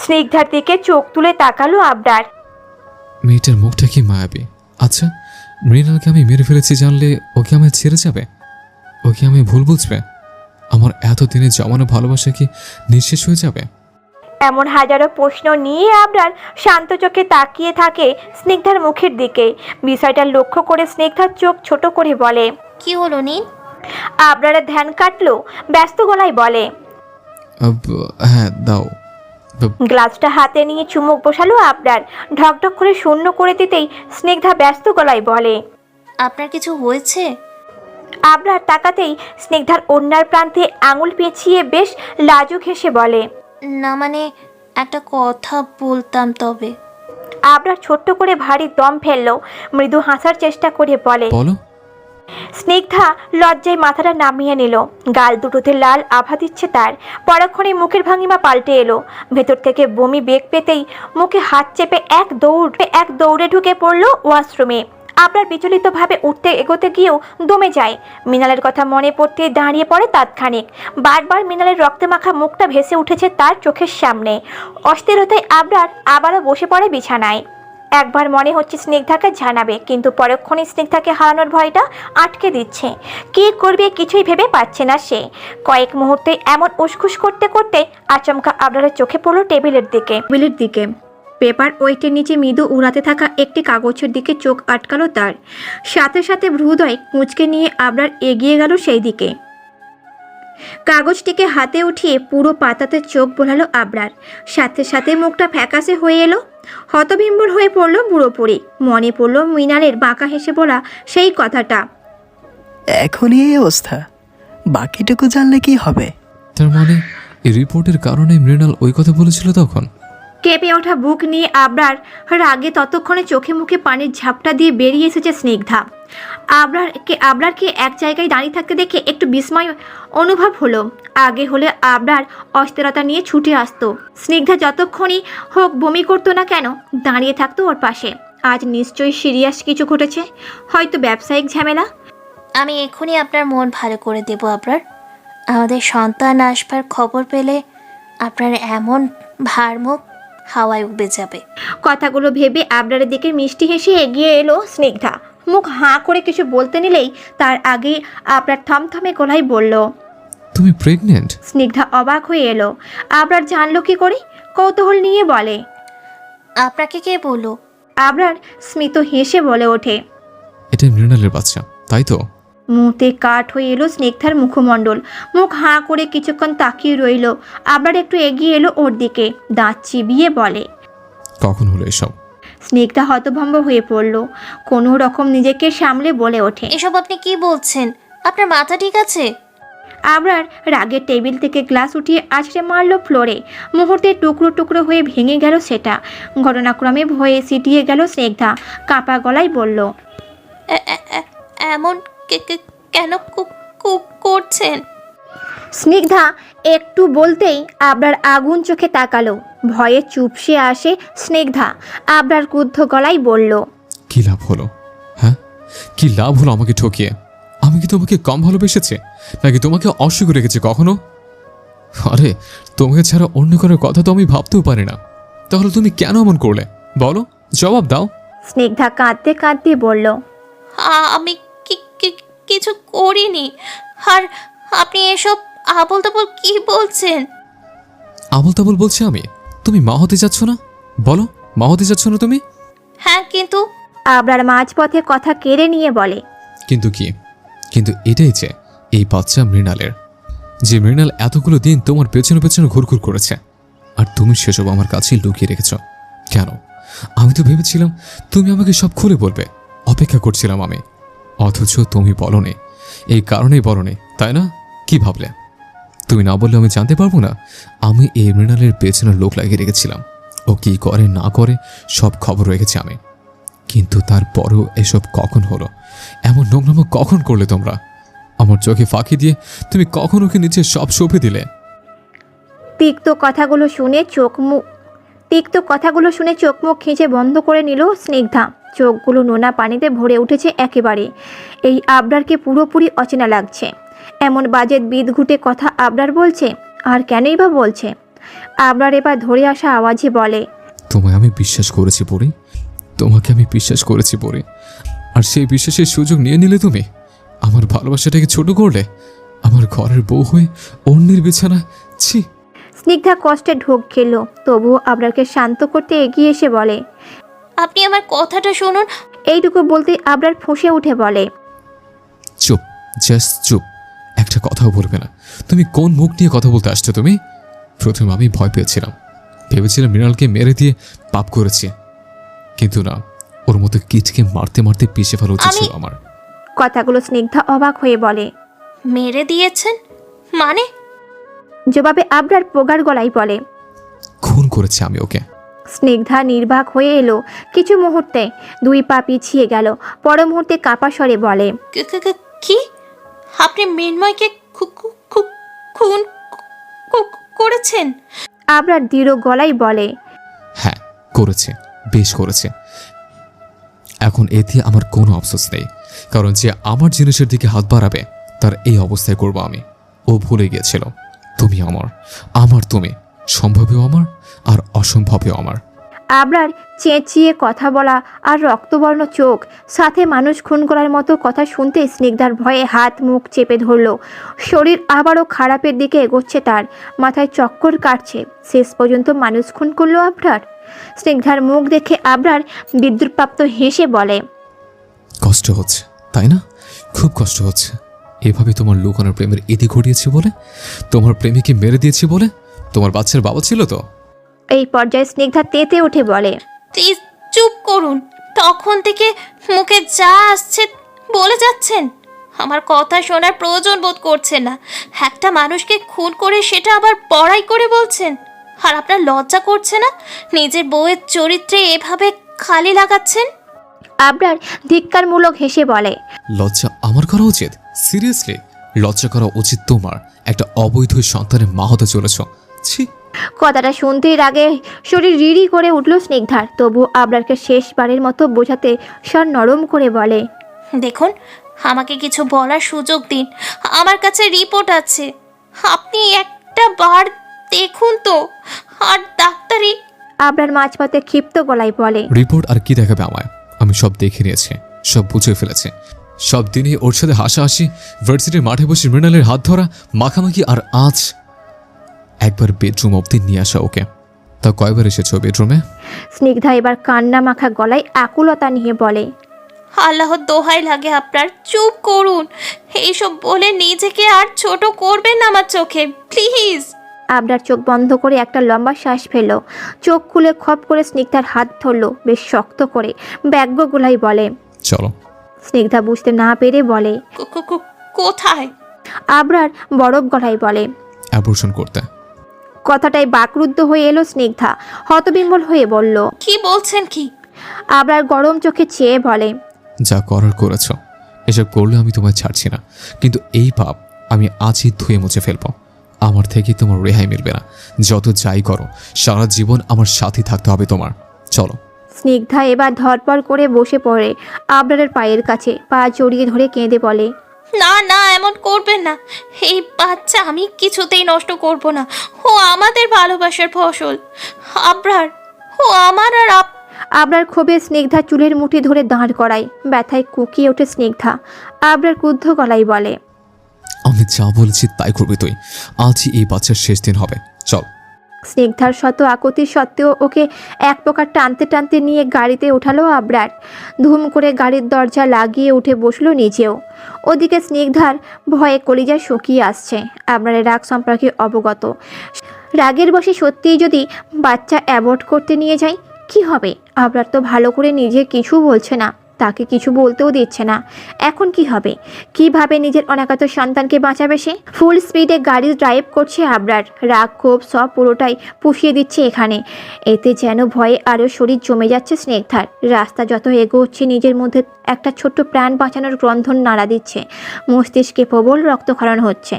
স্নিগ্ধার দিকে চোখ তুলে তাকালো আবরার। মেয়েটার মুখটা কি মায়াবী। আচ্ছা, মৃণালকে আমি মেরে ফেলেছি জানলে ও কি আমায় ছেড়ে যাবে? ও কি আমি ভুল বুঝবে? আমার এতদিনের জমানো ভালোবাসা কি নিঃশেষ হয়ে যাবে? এমন হাজারো প্রশ্ন নিয়ে আবরার শান্ত চোখে তাকিয়ে থাকে স্নিগ্ধার মুখের দিকে। বিষয়টা লক্ষ্য করে স্নিগ্ধার চোখ ছোট করে বলে, কি হলো নিন? আবরারের ধ্যান কাটলো। ব্যস্ত গলায় বলে, হ্যাঁ দাও। গ্লাসটা হাতে নিয়ে চুমুক বসালো আবরার। ঢকঢক করে শূন্য করে দিতেই স্নিগ্ধা ব্যস্ত গলায় বলে, আপনার কিছু হয়েছে? আবরার তাকাতেই স্নিগ্ধার ওড়নার প্রান্তে আঙুল পেঁচিয়ে বেশ লাজুক হেসে বলে, না মানে একটা কথা বলতাম তবে। আবরার ছোট্ট করে ভারী দম ফেললো, মৃদু হাসার চেষ্টা করে বলে। বলো। স্নিগ্ধা লজ্জায় মাথাটা নামিয়ে নিল, গাল দুটোতে লাল আভা দিচ্ছে তার। পরক্ষণে মুখের ভঙ্গিমা পাল্টে এলো, ভেতর থেকে বমি বেগ পেতেই মুখে হাত চেপে এক দৌড়ে ঢুকে পড়লো ওয়াশরুমে। আবরার বিচলিতভাবে উঠতে এগোতে গিয়েও দমে যায়। মৃণালের কথা মনে পড়তে দাঁড়িয়ে পড়ে তাৎক্ষণিক। বারবার মৃণালের রক্তে মাখা মুখটা ভেসে উঠেছে তার চোখের সামনে। অস্থিরতায় আবরার আবারও বসে পড়ে বিছানায়। একবার মনে হচ্ছে স্নিগ্ধাকে জানাবে, কিন্তু পরক্ষণে স্নিগ্ধাকে হারানোর ভয়টা আটকে দিচ্ছে। কী করবে কিছুই ভেবে পাচ্ছে না সে। কয়েক মুহূর্তে এমন উসখুস করতে করতে আচমকা আবরারের চোখে পড়ল টেবিলের দিকে। পেপার ওয়েটের নিচে মৃদু উড়াতে থাকা একটি কাগজের দিকে চোখ আটকালো তার। সাথে সাথে ভ্রুদয় কুঁচকে নিয়ে আবরার এগিয়ে গেল সেই দিকে। কাগজটিকে হাতে উঠিয়ে পুরো পাতাতে চোখ বোলালো আবরার। সাথে সাথে মুখটা ফ্যাকাশে হয়ে এলো। হতবিম্বর হয়ে পড়ল পুরোপুরি। মনে পড়ল মৃণালের বাঁকা হেসে বলা সেই কথাটা। এখনই এই অবস্থা, বাকিটুকু জানলে কি হবে? তার মানে এই রিপোর্টের কারণে মৃণাল ওই কথা বলেছিল তখন? কেঁপে ওঠা বুক নিয়ে আবরার আগে ততক্ষণে চোখে মুখে পানির ঝাপটা দিয়ে বেরিয়ে এসেছে স্নিগ্ধা। আবরারকে এক জায়গায় দাঁড়িয়ে থাকতে দেখে একটু বিস্ময় অনুভব হলো। আগে হলে আবরার অস্থিরতা নিয়ে ছুটে আসতো, স্নিগ্ধা যতক্ষণই হোক বমি করতো না কেন দাঁড়িয়ে থাকতো ওর পাশে। আজ নিশ্চয়ই সিরিয়াস কিছু ঘটেছে, হয়তো ব্যবসায়িক ঝামেলা। আমি এখনই আপনার মন ভালো করে দেব আবরার। আমাদের সন্তান আসবার খবর পেলে আপনার এমন ভারমুখ হাওয়ায় উড়ে যাবে। কথাগুলো ভেবে আবরারের দিকে মিষ্টি হেসে এগিয়ে এলো স্নিগ্ধা। মুখ হাঁ করে কিছু বলতে নিলেই তার আগে আবরার থমথমে গলায় বলল, তুমি প্রেগনেন্ট? স্নিগ্ধা অবাক হয়ে এলো। আবরার জানলো কি করে? কৌতূহল নিয়ে বলে, আপনাকে কে বললো? আবরার স্মিত হেসে বলে ওঠে, এটা মৃণালের বাচ্চা, তাই তো? মুহূর্তে কাঠ হয়ে এলো স্নিগ্ধার মুখমণ্ডল। মুখ হাঁ করে কিছুক্ষণ তাকিয়ে রইল। আবরার একটু এগিয়ে এলো ওর দিকে, দাঁত চিবিয়ে বলে, কখন হলো এসব? স্নিগ্ধা হতভম্ব হয়ে পড়ল। কোনো রকম নিজেকে সামলে বলে ওঠে, এসব আপনি কি বলছেন? আপনার মাথা ঠিক আছে? আবরার রাগের টেবিল থেকে গ্লাস উঠিয়ে আছড়ে মারল ফ্লোরে। মুহূর্তে টুকরো টুকরো হয়ে ভেঙে গেল সেটা। ঘটনাক্রমে ভয়ে সিটিয়ে গেল স্নিগ্ধা। কাঁপা গলায় বলল, এমন কেন করছেন? স্নিগ্ধা একটু বলতেই আবরার আগুন চোখে তাকালো। ভয়ে চুপসে আসে স্নিগ্ধা। আবরার ক্রুদ্ধ গলায় বলল, কি লাভ হলো? হ্যাঁ, কি লাভ হলো আমাকে ঠকিয়ে? আমি কি তোমাকে কম ভালোবেসেছি, নাকি তোমাকে অসুখ রেখেছি কখনো? আরে তোমাকে ছাড়া অন্য কারোর কথা তো আমি ভাবতেও পারি না। তাহলে তুমি কেন এমন করলে বলো, জবাব দাও। স্নিগ্ধা কাঁদতে কাঁদতে বলল, আমি কিছু করিনি। আর আপনি এসব আবল তাবল কি বলছেন? আবল তাবল বলছি আমি? তুমি মা হতে যাচ্ছ না? বলো, মা হতে যাচ্ছ না তুমি? হ্যাঁ, কিন্তু আবরার মাঝপথে কথা কেড়ে নিয়ে বলে, কিন্তু কি? কিন্তু এটাই যে এই বাচ্চা মৃণালের, যে মৃণাল এতগুলো দিন তোমার পেছনে পেছনে ঘুরঘুর করেছে, আর তুমি সেসব আমার কাছেই লুকিয়ে রেখেছ কেন? আমি তো ভেবেছিলাম তুমি আমাকে সব খুলে বলবে, অপেক্ষা করছিলাম আমি। অথচ তুমি বলনি, এই কারণেই বলনি, তাই না? কি ভাবলে তুমি না বললে আমি জানতে পারবো না? আমি এই মৃণালের পেছনে লোক লাগিয়ে রেখেছিলাম, ও কি করে না করে সব খবর রেখেছি আমি। কিন্তু তারপরেও এসব কখন হলো? এমন নোংরামো কখন করলে তোমরা? আমার চোখে ফাঁকি দিয়ে তুমি কখন ওকে নিচে সব সঁপে দিলে? তিক্ত কথাগুলো শুনে চোখ মুখ খিঁচে বন্ধ করে নিল স্নিগ্ধা। চোখগুলো নোনা পানিতে ভরে উঠেছে একেবারে। এই আবরারকে পুরোপুরি অচেনা লাগছে। এমন বাজে বিদঘুটে কথা আবরার বলছে, আর কেনই বা বলছে? আবরার এবার ধরে আসা আওয়াজে বলে, তোমায় আমি বিশ্বাস করেছি পড়ি, তোমাকে আমি বিশ্বাস করেছি পড়ি, আর সেই বিশ্বাসের সুযোগ নিয়ে নিলে তুমি। আমার ভালোবাসাটাকে ছোট করলে, আমার ঘরের বউ হয়ে অন্যের বিছানা। ছি! স্নিগ্ধা কষ্টে ঢোক খেলো, তবুও আবরারকে শান্ত করতে এগিয়ে এসে বলে, আপনি আমার কথাটা শুনুন। এইটুকু বলতেই আবরার ফুঁসে উঠে বলে, চুপ, জাস্ট চুপ, একটা কথাও বলবে না। তুমি কোন মুখ নিয়ে কথা বলতে আসছো তুমি? প্রথমে আমি ভয় পেয়েছিলাম, ভেবেছিলাম মৃণালকে মেরে দিয়ে পাপ করেছি, কিন্তু না, ওর মতো কিটকে মারতে মারতে পিছিয়ে ফেলা উচিত ছিল আমার। কথাগুলো স্নিগ্ধা অবাক হয়ে বলে। মেরে দিয়েছেন মানে? জবাবে আবরার পোগার গলায় বলে। খুন করেছি আমি ওকে। স্নিগ্ধা নির্বাক হয়ে এলো কিছু মুহূর্তে, 2 পা পিছিয়ে গেল, পর মুহূর্তে কাপা স্বরে বলে। কি আপনি মৃন্ময়কে খুন করেছেন? আবরার দৃঢ় গলায় বলে। হ্যাঁ করেছে, বেশ করেছে। এখন এতে আমার কোনো আফসোস নেই, কারণ যে আমার জিনিসের দিকে হাত বাড়াবে তার এই অবস্থায় করবো আমি। ও ভুলে গিয়েছিল তুমি আমার, আমার তুমি, সম্ভবেও আমার আর অসম্ভবেও আমার। আবরার চেঁচিয়ে কথা বলা আর রক্তবর্ণ চোখ, সাথে মানুষ খুন করার মতো কথা শুনতে স্নিগ্ধার ভয়ে হাত মুখ চেপে ধরল। শরীর আবারও খারাপের দিকে এগোচ্ছে তার, মাথায় চক্কর কাটছে। শেষ পর্যন্ত মানুষ খুন করলো আবরার। স্নিগ্ধার মুখ দেখে আবরার বিদ্যুৎপ্রাপ্ত হেসে বলে। কষ্ট হচ্ছে তাই না? খুব কষ্ট হচ্ছে। এভাবে তোমার লুকানোর প্রেমের ইতি ঘটিয়েছি বলে, তোমার প্রেমিকে মেরে দিয়েছি বলে। তোমার বাচ্চার বাবা ছিল তো। এই পর্যায়ে স্নিগ্ধা তেতে উঠে বলে। প্লিজ চুপ করুন, তখন থেকে মুখে যা আসছে বলে যাচ্ছেন। আমার কথা শোনার প্রয়োজন বোধ করছেন না। একটা মানুষকে খুন করে সেটা আবার বড়াই করে বলছেন। আর আপনার লজ্জা করছে না নিজের বউয়ের চরিত্রে এভাবে খালি লাগাচ্ছেন? আবরার ধিক্কারমূলক হেসে বলে। লজ্জা আমার করা উচিত? সিরিয়াসলি লজ্জা করা উচিত তোমার? একটা অবৈধ সন্তানের মা হতে চলেছ। ছি। কথাটা শুনতেই আগে শরীর রিড়ি করে উঠল স্নিগ্ধার। তবু আবরারকে শেষবারের মতো বোঝাতে স্বর নরম করে বলে। দেখুন, আমাকে কিছু বলার সুযোগ দিন। আমার কাছে রিপোর্ট আছে, আপনি একটা বার দেখুন তো। আর ডাক্তারি। আবরার মাঝপথে ক্ষিপ্ত গলায় বলে। রিপোর্ট আর কি দেখাবে আমায়? আমি সব দেখে নিয়েছি, সব বুঝে ফেলেছি। সব দিনই ওর সাথে হাসাহাসি, ভার্সিটির মাঠে বসে মৃণালের হাত ধরা, মাখামাখি, আর আজ একবার বেডরুম অবধি নিয়ে আসা ওকে। তা কয়বার এসেছো বেডরুমে? স্নিগ্ধা এবার কান্না মাখা গলায় আকুলতা নিয়ে বলে। আল্লাহর দোহাই লাগে আপনার, চুপ করুন। এইসব বলে নিজেকে আর ছোট করবেন না আমার চোখে, প্লিজ। আবরার চোখ বন্ধ করে একটা লম্বা শ্বাস ফেলল। চোখ খুলে খপ করে স্নিগ্ধার হাত ধরল বেশ শক্ত করে, ব্যগ্র গলায় বলে। চলো। স্নিগ্ধা বুঝতে না পেরে বলে। কোথায়? আবরার বরফ গলায় বলে। অ্যাবর্শন করতে। কথাটাই বাকরুদ্ধ হয়ে এলো স্নিগ্ধা, হতবিম্বল হয়ে বলল। কি বলছেন কি? আবরার গরম চোখে চেয়ে বলে। যা করার করেছ, এসব করলে আমি তোমায় ছাড়ছি না, কিন্তু এই পাপ আমি আজই ধুয়ে মুছে ফেলবো। আমার থেকে তোমার রেহাই মিলবে না। যত যাই করো, সারা জীবন আমার সাথী থাকতে হবে তোমার। চলো। স্নিগ্ধা এবার ধরপড় করে বসে পড়ে আবরারের পায়ের কাছে, পা জড়িয়ে ধরে কেঁদে বলে। না না, এমন করবেন না। এই বাচ্চা আমি কিছুতেই নষ্ট করব না। ও আমাদের ভালোবাসার ফসল। আবরার, ও আমার আর আবরার ক্ষোভে স্নিগ্ধা চুলের মুঠি ধরে দাঁড় করায়। ব্যথায় কুকিয়ে ওঠে স্নিগ্ধা। আবরার ক্রুদ্ধ গলায় বলে। আমি যা বলেছি তাই করবি তুই। আজই এই বাচ্চার শেষ দিন হবে। চল। স্নিগ্ধার শত আকুতি সত্ত্বেও ওকে এক প্রকার টানতে টানতে নিয়ে গাড়িতে ওঠালো আবরার। ধুম করে গাড়ির দরজা লাগিয়ে উঠে বসলো নিজেও। ওদিকে স্নিগ্ধার ভয়ে কলিজা শুকিয়ে আসছে। আবরারের রাগ সম্পর্কে অবগত। রাগের বশে সত্যিই যদি বাচ্চা অ্যাবর্ট করতে নিয়ে যায় কি হবে? আবরার তো ভালো করে নিজে কিছু বলছে না, তাকে কিছু বলতেও দিচ্ছে না। এখন কি হবে? কিভাবে নিজের অনাগত সন্তানকে বাঁচাবে সে? ফুল স্পিডে গাড়ি ড্রাইভ করছে আবরার। রাগ ক্ষোভ সব পুরোটাই পুষিয়ে দিচ্ছে এখানে। এতে যেন ভয়ে আরও শরীর জমে যাচ্ছে স্নিগ্ধার। রাস্তা যত এগোচ্ছে নিজের মধ্যে একটা ছোট্ট প্রাণ বাঁচানোর গ্রন্থন নাড়া দিচ্ছে। মস্তিষ্কে প্রবল রক্তক্ষরণ হচ্ছে।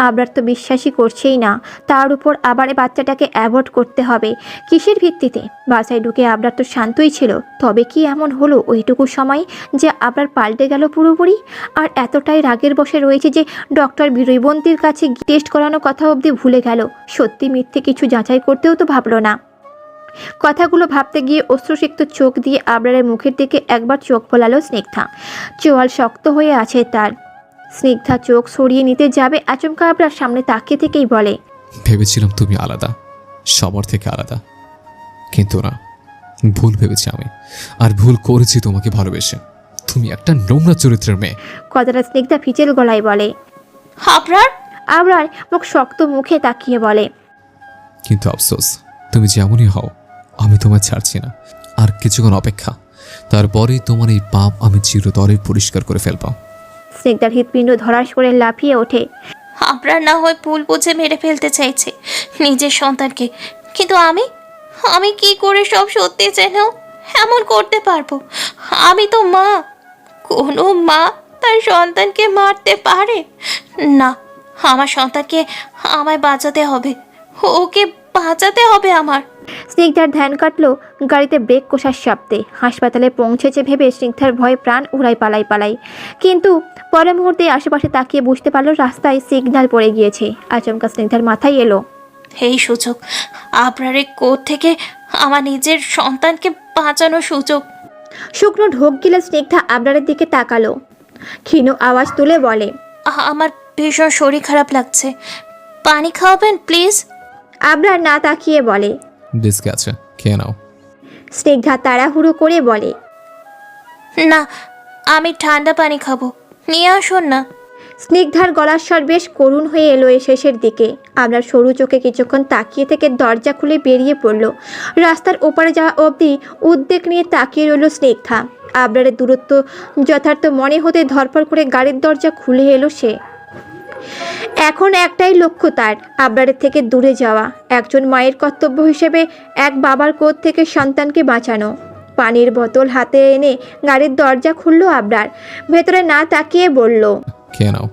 আবরার তো বিশ্বাসই করছেই না, তার উপর আবার বাচ্চাটাকে অ্যাভয়েড করতে হবে। কিসের ভিত্তিতে? বাসায় ঢুকে আবরার তো শান্তই ছিল, তবে কি এমন হলো ওইটুকু সময় যে আবরার পাল্টে গেল পুরোপুরি? আর এতটাই রাগের বশে রয়েছে যে ডক্টর বীরবন্তীর কাছে টেস্ট করানোর কথা অবধি ভুলে গেল। সত্যি মিথ্যে কিছু যাচাই করতেও তো ভাবলো না। কথাগুলো ভাবতে গিয়ে অশ্রুসিক্ত চোখ দিয়ে আবরারের মুখের দিকে একবার চোখ ফোলালো স্নিগ্ধা। চোয়াল শক্ত হয়ে আছে তার। স্নিগ্ধা চোখ সরিয়ে নিতে যাবে, আচমকা আবরার সামনে তাকিয়ে থেকেই বলে। ভেবেছিলাম তুমি আলাদা, সবার থেকে আলাদা, কিন্তু না, ভুল ভেবেছি আমি। আর ভুল করেছি তোমাকে ভালোবেসে। তুমি একটা নোংরা চরিত্রের মেয়ে। কথাটা স্নিগ্ধা ফিচেল গলায় বলে। আবরার? আবরার মুখ শক্ত মুখে তাকিয়ে বলে। কিন্তু আফসোস, তুমি যেমনই হও আমি তোমায় ছাড়ছি না। আর কিছুক্ষণ অপেক্ষা, তারপরেই তোমার এই পাপ আমি চিরতরে পরিষ্কার করে ফেলব। স্নিগ্ধার হৃৎপিণ্ড ধরাস করে লাফিয়ে ওঠে। আপনার না হয় ভুল বুঝে মেরে ফেলতে চাইছে নিজের সন্তানকে, কিন্তু আমি আমি কি করে সব সত্যি জেনেও এমন করতে পারবো? আমি তো মা। কোনো মা তার সন্তানকে মারতে পারে না। আমার সন্তানকে আমায় বাঁচাতে হবে, ওকে বাঁচাতে হবে আমার। স্নিগ্ধার ধ্যান কাটলো গাড়িতে ব্রেক কষার শব্দে। হাসপাতালে পৌঁছেছে ভেবে স্নিগ্ধার ভয়ে প্রাণ উড়াই পালাই। কিন্তু পরের মুহূর্তে আশেপাশে তাকিয়ে বুঝতে পারলো রাস্তায় সিগন্যাল পড়ে গিয়েছে। আচমকা স্নিগ্ধার মাথায় এলো, এই সুযোগ, আপনার এই কোর্ট থেকে আমার নিজের সন্তানকে বাঁচানোর সুযোগ। শুকনো ঢোক গিলে স্নিগ্ধা আবরারের দিকে তাকালো। ক্ষীণ আওয়াজ তুলে বলে, আমার ভীষণ শরীর খারাপ লাগছে, পানি খাওয়াবেন প্লিজ? আবরার না তাকিয়ে বলে। ডিস্কে আছে, খেয়ে নাও। স্নিগ্ধা তাড়াহুড়ো করে বলে, না, আমি ঠান্ডা পানি খাবো, নিয়ে আসুন না। স্নিগ্ধার গলার স্বর বেশ করুণ হয়ে এলো এ শেষের দিকে। আবরার সরু চোখে কিছুক্ষণ তাকিয়ে থেকে দরজা খুলে বেরিয়ে পড়ল। রাস্তার ওপারে যাওয়া অবধি উদ্বেগ নিয়ে তাকিয়ে রইল স্নিগ্ধা। আবরারের দূরত্ব যথার্থ মনে হতে ধরপড় করে গাড়ির দরজা খুলে এলো সে। এখন একটাই লক্ষ্য তার, আবরারের থেকে দূরে যাওয়া। একজন মায়ের কর্তব্য হিসেবে এক বাবার কোল থেকে সন্তানকে বাঁচানো। পানির বোতল হাতে এনে গাড়ির দরজা খুলল আবরার। ভেতরে না তাকিয়ে বলল, খেয়ে নাও।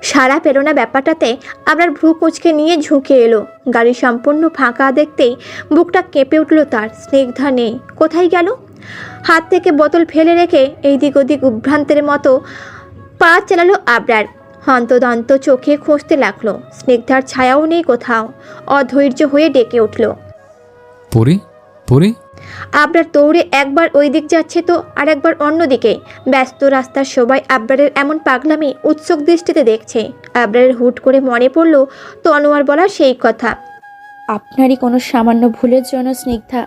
সারা পেল না ব্যাপারটাতে আবরার ভ্রু কুঁচকে নিয়ে ঝুঁকে এলো। গাড়ি সম্পূর্ণ ফাঁকা দেখতেই বুকটা কেঁপে উঠল তার। স্নিগ্ধা নেই, কোথায় গেল? হাত থেকে বোতল ফেলে রেখে এইদিক ওদিক উদ্ভ্রান্তের মতো পা চালালো আবরার। হন্তদন্ত চোখে খুঁজতে লাগলো। স্নিগ্ধার ছায়াও নেই কোথাও। অধৈর্য হয়ে ডেকে উঠল, পরি, পরি। আবরার দৌড়ে একবার ওই দিক যাচ্ছে তো আর একবার অন্যদিকে। ব্যস্ত রাস্তার সবাই আবরারের এমন পাগলামি উৎসুক দৃষ্টিতে দেখছে। আবরারের হুট করে মনে পড়ল তনোয়ার বলা সেই কথা। আপনারই কোনো সামান্য ভুলের জন্য স্নিগ্ধা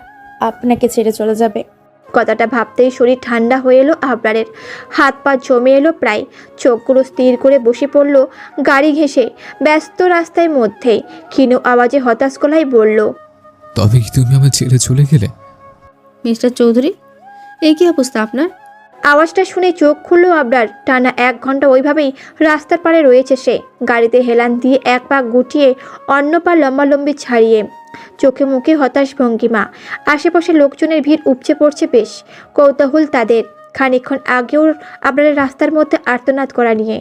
আপনাকে ছেড়ে চলে যাবে। কথাটা ভাবতেই শরীর ঠান্ডা হয়ে এলো আবরারের। হাত পা জমে এলো প্রায়। চোখগুলো স্থির করে বসে পড়ল গাড়ি ঘেঁষে। ব্যস্ত রাস্তার মধ্যে ক্ষীণ আওয়াজে হতাশ গলায় বলল, তবে কি তুমি আমার ছেড়ে চলে গেলে? মিস্টার চৌধুরী, এই কি অবস্থা আপনার? আওয়াজটা শুনে চোখ খুলল আবরার। টানা 1 ঘন্টা ওইভাবেই রাস্তার পাড়ে রয়েছে সে। গাড়িতে হেলান দিয়ে এক পা গুটিয়ে অন্য পা লম্বালম্বি ছাড়িয়ে। চোখে মুখে হতাশ ভঙ্গিমা। আশেপাশে লোকজনের ভিড় উপচে পড়ছে বেশ। কৌতূহল তাদের। খানিকক্ষণ আগেও আবরারের রাস্তার মধ্যে আর্তনাদ করা নিয়ে।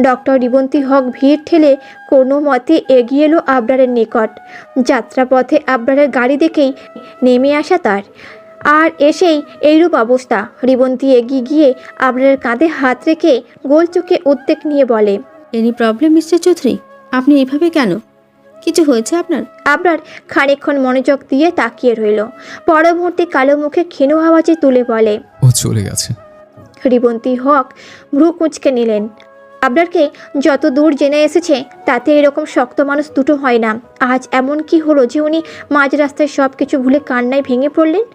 ডক্টর রিবন্তী হক ভিড় ঠেলে কোনো মতে এগিয়ে এলো আবরারের নিকট। যাত্রাপথে আবরারের গাড়ি দেখেই নেমে আসা তার। আর এসেই এইরূপ অবস্থা। রিবন্তী এগিয়ে গিয়ে আবরারের কাঁধে হাত রেখে গোল চোখে উদ্বেগ নিয়ে বলে, এনি প্রবলেম মিস্টার চৌধুরী? আপনি এইভাবে কেন? কিছু হয়েছে আপনার? আবরার খানিকক্ষণ মনোযোগ দিয়ে তাকিয়ে রইল। পর মুহূর্তে কালো মুখে ক্ষীণ আওয়াজে তুলে বলে, ও চলে গেছে। রিবন্তী হক ভ্রু কুঁচকে নিলেন। আবরারকে যত দূর জেনে এসেছে তাতে এরকম শক্ত মানুষ দুটো হয় না। আজ এমন কি হলো যে উনি মাঝ রাস্তায় সব কিছু ভুলে কান্নায় ভেঙে পড়লেন?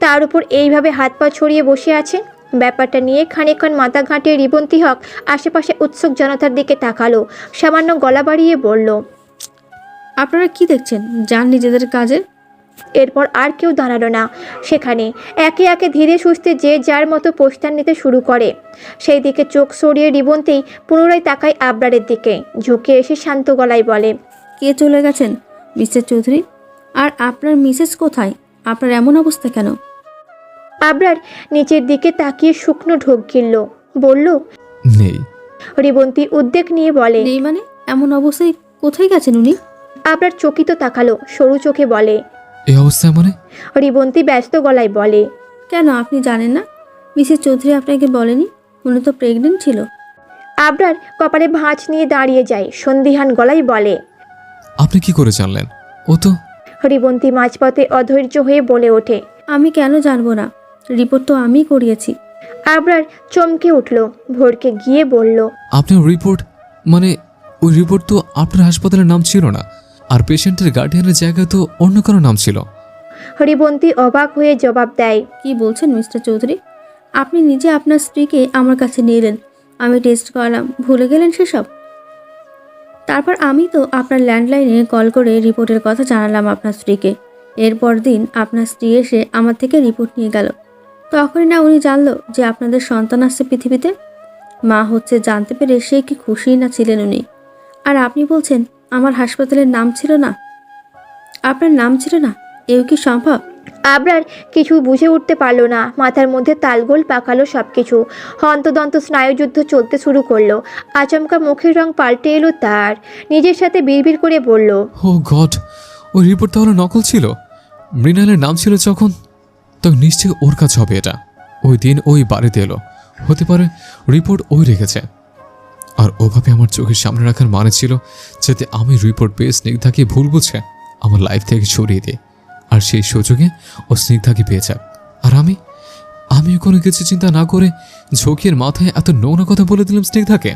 তার উপর এইভাবে হাত পা ছড়িয়ে বসে আছেন। ব্যাপারটা নিয়ে খানিকক্ষণ মাথা ঘাঁটিয়ে রিবন্তী হক আশেপাশে উৎসুক জনতার দিকে তাকালো। সামান্য গলা বাড়িয়ে বলল, আপনারা কি দেখছেন? যান নিজেদের কাজে। এরপর আর কেউ দাঁড়ালো না সেখানে। একে একে ধীরে সুস্থে যে যার মতো প্রস্থান নিতে শুরু করে। সেই দিকে চোখ সরিয়ে রিবন্তী পুনরায় তাকায় আবরারের দিকে। ঝুঁকে এসে শান্ত গলায় বলে, কে চলে গেছেন মিস্টার চৌধুরী? আর আপনার মিসেস কোথায়? আপনার এমন অবস্থা কেন? আবরার নিচের দিকে তাকিয়ে শুকনো ঢোক গিলল। বলল, নেই। রিবন্তী উদ্বেগ নিয়ে বলে, নেই মানে? এমন অবস্থায় কোথায় গেছেন উনি? আবরার চকিত তাকালো, সরু চোখে বলে। এই অবস্থায় মানে? রিবন্তী ব্যস্ত গলায় বলে, কেন আপনি জানেন না? মিসেস চৌধুরী আপনাকে বলেনি উনি তো প্রেগনেন্ট ছিল? আবরার কপালে ভাঁজ নিয়ে দাঁড়িয়ে যায়। সন্দিহান গলায় বলে, আপনি কি করে জানলেন? ও তো। রিবন্তী মাঝপথে অধৈর্য হয়ে বলে ওঠে, আমি কেন জানবো না? রিপোর্ট তো আমিই করিয়েছি। আবরার চমকে উঠল, ভোরকে গিয়ে বলল, আপনার রিপোর্ট মানে? ওই রিপোর্ট তো আপনার হাসপাতালের নাম ছিল না, আর পেশেন্টের গার্ডিয়ানের জায়গায় তো অন্য কারো নাম ছিল। হরিবন্তী অবাক হয়ে জবাব দেয়, কি বলছেন মিস্টার চৌধুরী? আপনি নিজে আপনার স্ত্রীকে আমার কাছে নিয়ে এলেন, আমি টেস্ট করালাম, ভুলে গেলেন সেসব? তারপর আমি তো আপনার ল্যান্ডলাইনে কল করে রিপোর্টের কথা জানালাম আপনার স্ত্রীকে। এরপর দিন আপনার স্ত্রী এসে আমার থেকে রিপোর্ট নিয়ে গেল। তখনই না উনি জানলো যে আপনাদের সন্তান আসছে পৃথিবীতে। মা হচ্ছে জানতে পেরে সে কি খুশি না ছিলেন উনি। আর আপনি বলছেন আমার হাসপাতালের নাম ছিল না, আপনার নাম ছিল না, এও কি সম্ভব? আবরার কিছু বুঝে উঠতে পারল না, মাথার মধ্যে তালগোল পাকালো সব কিছু। হন্তদন্ত স্নায়ুযুদ্ধ চলতে শুরু করলো। আচমকা মুখের রং পাল্টে এলো তার। নিজের সাথে বিড়বিড় করে বলল, ও গড, ওই রিপোর্ট তাহলে নকল ছিল। মৃণালের নাম ছিল যখন, তখন নিশ্চয়ই ওর কাছে হবে এটা। ওই দিন ওই বাড়িতে এলো, হতে পারে রিপোর্ট ওই রেখেছে। আর ওভাবে আমার চোখের সামনে রাখার মানে ছিল যাতে আমি রিপোর্ট পেয়ে স্নিগ্ধাকে ভুল বুঝে আমার লাইফ থেকে সরিয়ে দিই, আর সেই সুযোগে ও স্নিগ্ধাকে পেয়ে যাক। আর আমিও কোনো কিছু চিন্তা না করে ঝোঁকের মাথায় এত নোংরা কথা বলে দিলাম স্নিগ্ধাকে।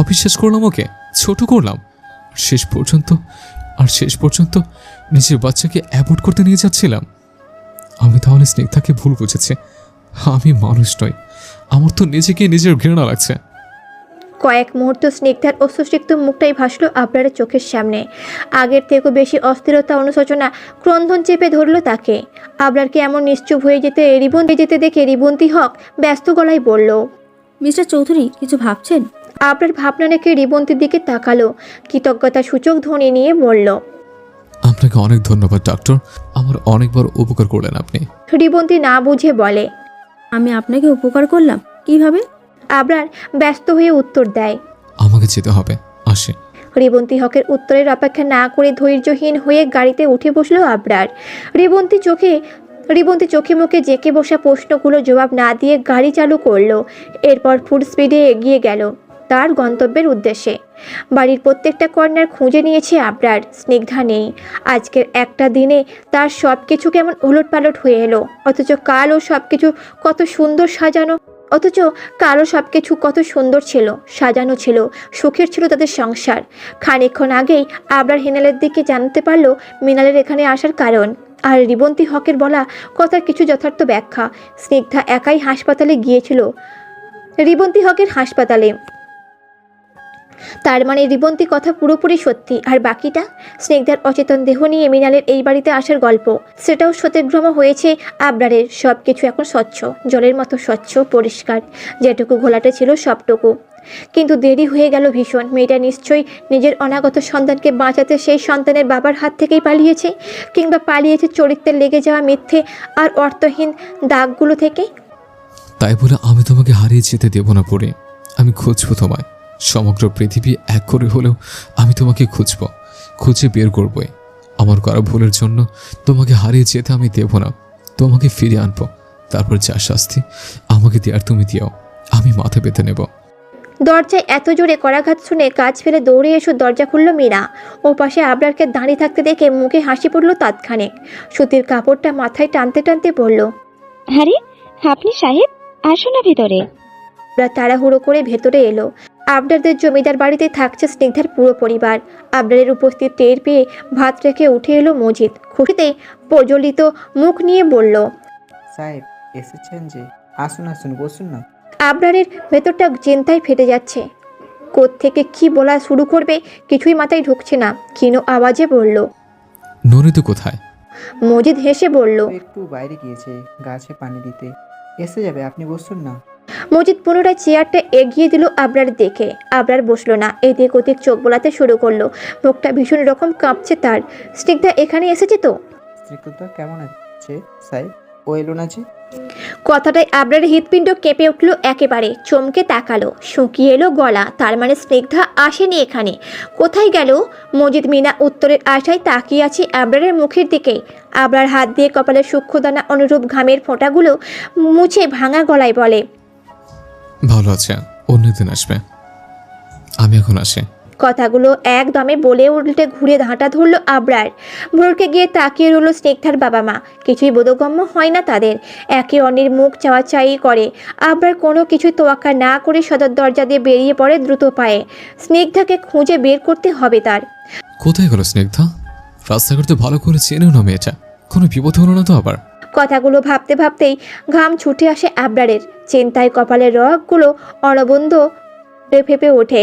অবিশ্বাস করলাম, ওকে ছোট করলাম। আর শেষ পর্যন্ত নিজের বাচ্চাকে অ্যাবর্ট করতে নিয়ে যাচ্ছিলাম। আমি তাহলে স্নিগ্ধাকে ভুল বুঝেছি। আমি মানুষ নই, আমার তো নিজেকে নিজের ঘৃণা লাগছে। কয়েক মুহূর্ত স্নিগ্ধার অশ্রুসিক্ত মুখটাই ভাসল আবরারের চোখের সামনে। আগের থেকেও বেশি অস্থিরতা, অনুশোচনা, ক্রন্দন চেপে ধরল তাকে। আবরারকে এমন নিশ্চুপ হয়ে যেতে দেখে রিবন্তী হক ব্যস্ত গলায় বলল, মিস্টার চৌধুরী কিছু ভাবছেন? আবরার ভাবনা রেখে রিবন্তীর দিকে তাকালো, কৃতজ্ঞতা সূচক ধ্বনি নিয়ে বলল, আপনাকে অনেক ধন্যবাদ ডক্টর, আমার অনেকবার উপকার করলেন আপনি। রিবন্তী না বুঝে বলে, আমি আপনাকে উপকার করলাম কিভাবে? আবরার ব্যস্ত হয়ে উত্তর দেয়, আমাকে যেতে হবে, আসে। রিবন্তী হকের উত্তরের অপেক্ষা না করে ধৈর্যহীন হয়ে গাড়িতে উঠে বসলো আবরার। রিবন্তী চোখে মুখে জেঁকে বসা প্রশ্নগুলোর জবাব না দিয়ে গাড়ি চালু করলো। এরপর ফুল স্পিডে এগিয়ে গেল তার গন্তব্যের উদ্দেশ্যে। বাড়ির প্রত্যেকটা কর্নার খুঁজে নিয়েছে আবরার, স্নিগ্ধা নেই। আজকের একটা দিনে তার সব কিছু কেমন ওলটপালট হয়ে এলো। অথচ কাল ও সব কিছু কত সুন্দর ছিল, সাজানো ছিল, সুখের ছিল তাদের সংসার। খানিকক্ষণ আগেই আবরার হিনালের দিকে জানতে পারলো মিনালের এখানে আসার কারণ। আর রিবন্তী হকের বলা কথার কিছু যথার্থ ব্যাখ্যা। স্নিগ্ধা একাই হাসপাতালে গিয়েছিল, রিবন্তী হকের হাসপাতালে। তার মানে রিবন্তী কথা পুরোপুরি সত্যি। আর বাকিটা স্নিগ্ধার অচেতন দেহ নিয়ে মিনালের এই বাড়িতে আসার গল্প, সেটাও সত্যগ্রম হয়েছে আবরারের। সব কিছু এখন স্বচ্ছ, জলের মতো স্বচ্ছ, পরিষ্কার। যেটুকু ঘোলাটে ছিল সবটুকু। কিন্তু দেরি হয়ে গেল ভীষণ। মেয়েটা নিশ্চয়ই নিজের অনাগত সন্তানকে বাঁচাতে সেই সন্তানের বাবার হাত থেকেই পালিয়েছে, কিংবা পালিয়েছে চরিত্রের লেগে যাওয়া মিথ্যে আর অর্থহীন দাগগুলো থেকে। তাই বলে আমি তোমাকে হারিয়ে যেতে দেব না পড়ে। আমি খুঁজবো তোমায়, সমগ্র পৃথিবী এক করে হলেও আমি তোমাকে খুঁজে বের করবই। আমার করা ভুলের জন্য তোমাকে হারিয়ে যেতে আমি দেব না, তোমাকে ফিরিয়ে আনবো। তারপর যা শাস্তি আমাকে দেওয়ার তুমি দিও, আমি মাথা পেতে নেব। দরজায় এত জোরে করাঘাত শুনে কাজ ফেলে দৌড়ে এসে দরজা খুলল মীরা। ও পাশে আবরারকে দাঁড়িয়ে থাকতে দেখে মুখে হাসি পড়ল তাৎক্ষণিক। সুতির কাপড়টা মাথায় টানতে টানতে বলল, আরে আপনি সাহেব, আসো না ভেতরে। আবরার তাড়াহুড়ো করে ভেতরে এলো। আবরারদের জমিদার বাড়িতে থাকছে স্নিগ্ধার পুরো পরিবার। আবরারের উপস্থিত টের পেয়ে ভাত রেখে উঠে এলো মজিদ। খুশিতে প্রজ্বলিত মুখ নিয়ে বলল, সাহেব এসেছেন যে, আসুন আসুন, বসুন না। আবরারের ভেতরটা চিন্তায় ফেটে যাচ্ছে। কোত্থেকে কি বলা শুরু করবে কিছুই মাথায় ঢুকছে না। ক্ষীণ আওয়াজে বলল, ননিত কোথায়? মজিদ হেসে বলল, ও একটু বাইরে গিয়েছে গাছে পানি দিতে, এসে যাবে, আপনি বসুন না। মজিদ পুনরায় চেয়ারটা এগিয়ে দিল আবরার দেখে। আবরার বসলো না, এদিক ওদিক চোখ বোলাতে শুরু করলো। মুখটা ভীষণ রকম কাঁপছে তার। স্নিগ্ধা এখানে এসেছে তো? স্ত্রীকতা কেমন আছে সাহেব? ও এলো না যে? কথাটায় আবরারের হৃৎপিণ্ড কেঁপে উঠল একেবারে। চমকে তাকালো, শুকিয়ে এলো গলা। তার মানে স্নিগ্ধা আসেনি এখানে। কোথায় গেল? মজিদ মিনা উত্তরের আশায় তাকিয়ে আছে আবরারের মুখের দিকে। আবরার হাত দিয়ে কপালের সূক্ষ্মদানা অনুরূপ ঘামের ফোঁটাগুলো মুছে ভাঙা গলায় বলে, ভালো আছে, অন্যদিন আসবে, আমি এখন আসি। কথাগুলো একদমে বলে উল্টে ঘুরে ধাঁটা ধরল আবরার। ভোরকে গিয়ে তাকিয়ে রইল স্নিগ্ধার বাবা মা। কিছুই বোধগম্য হয় না তাদের। একে অন্যের মুখ চাওয়াচাই করে। আবরার কোনো কিছুই তোয়াক্কা না করে সদর দরজা দিয়ে বেরিয়ে পড়ে দ্রুত পায়ে। স্নিগ্ধাকে খুঁজে বের করতে হবে তার। কোথায় গেল স্নিগ্ধা? রাস্তাঘাট তো ভালো করে চেনেও না মেয়েটা, কোনো বিপদ হলো না তো আবার? কথাগুলো ভাবতে ভাবতেই ঘাম ছুটে আসে আবরারের। চিন্তায় কপালের রগগুলো অনবন্দ ফেঁপে ওঠে।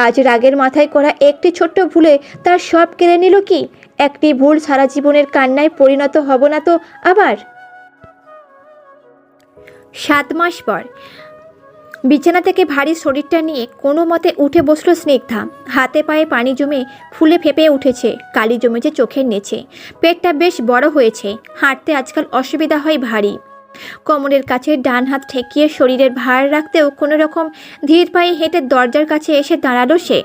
আজ রাগের মাথায় করা একটি ছোট্ট ভুলে তার সব কেড়ে নিল কি? একটি ভুল সারা জীবনের কান্নায় পরিণত হব না তো আবার? 7 মাস পর বিছানা থেকে ভারী শরীরটা নিয়ে কোনো মতে উঠে বসলো স্নিগ্ধা। হাতে পায়ে পানি জমে ফুলে ফেপে উঠেছে, কালি জমেছে চোখের নিচে। পেটটা বেশ বড় হয়েছে, হাঁটতে আজকাল অসুবিধা হয় ভারী। কোমরের কাছে ডান হাত ঠেকিয়ে শরীরের ভার রাখতেও কোনো রকম ধীর পায়ে হেঁটে দরজার কাছে এসে দাঁড়ালো সে।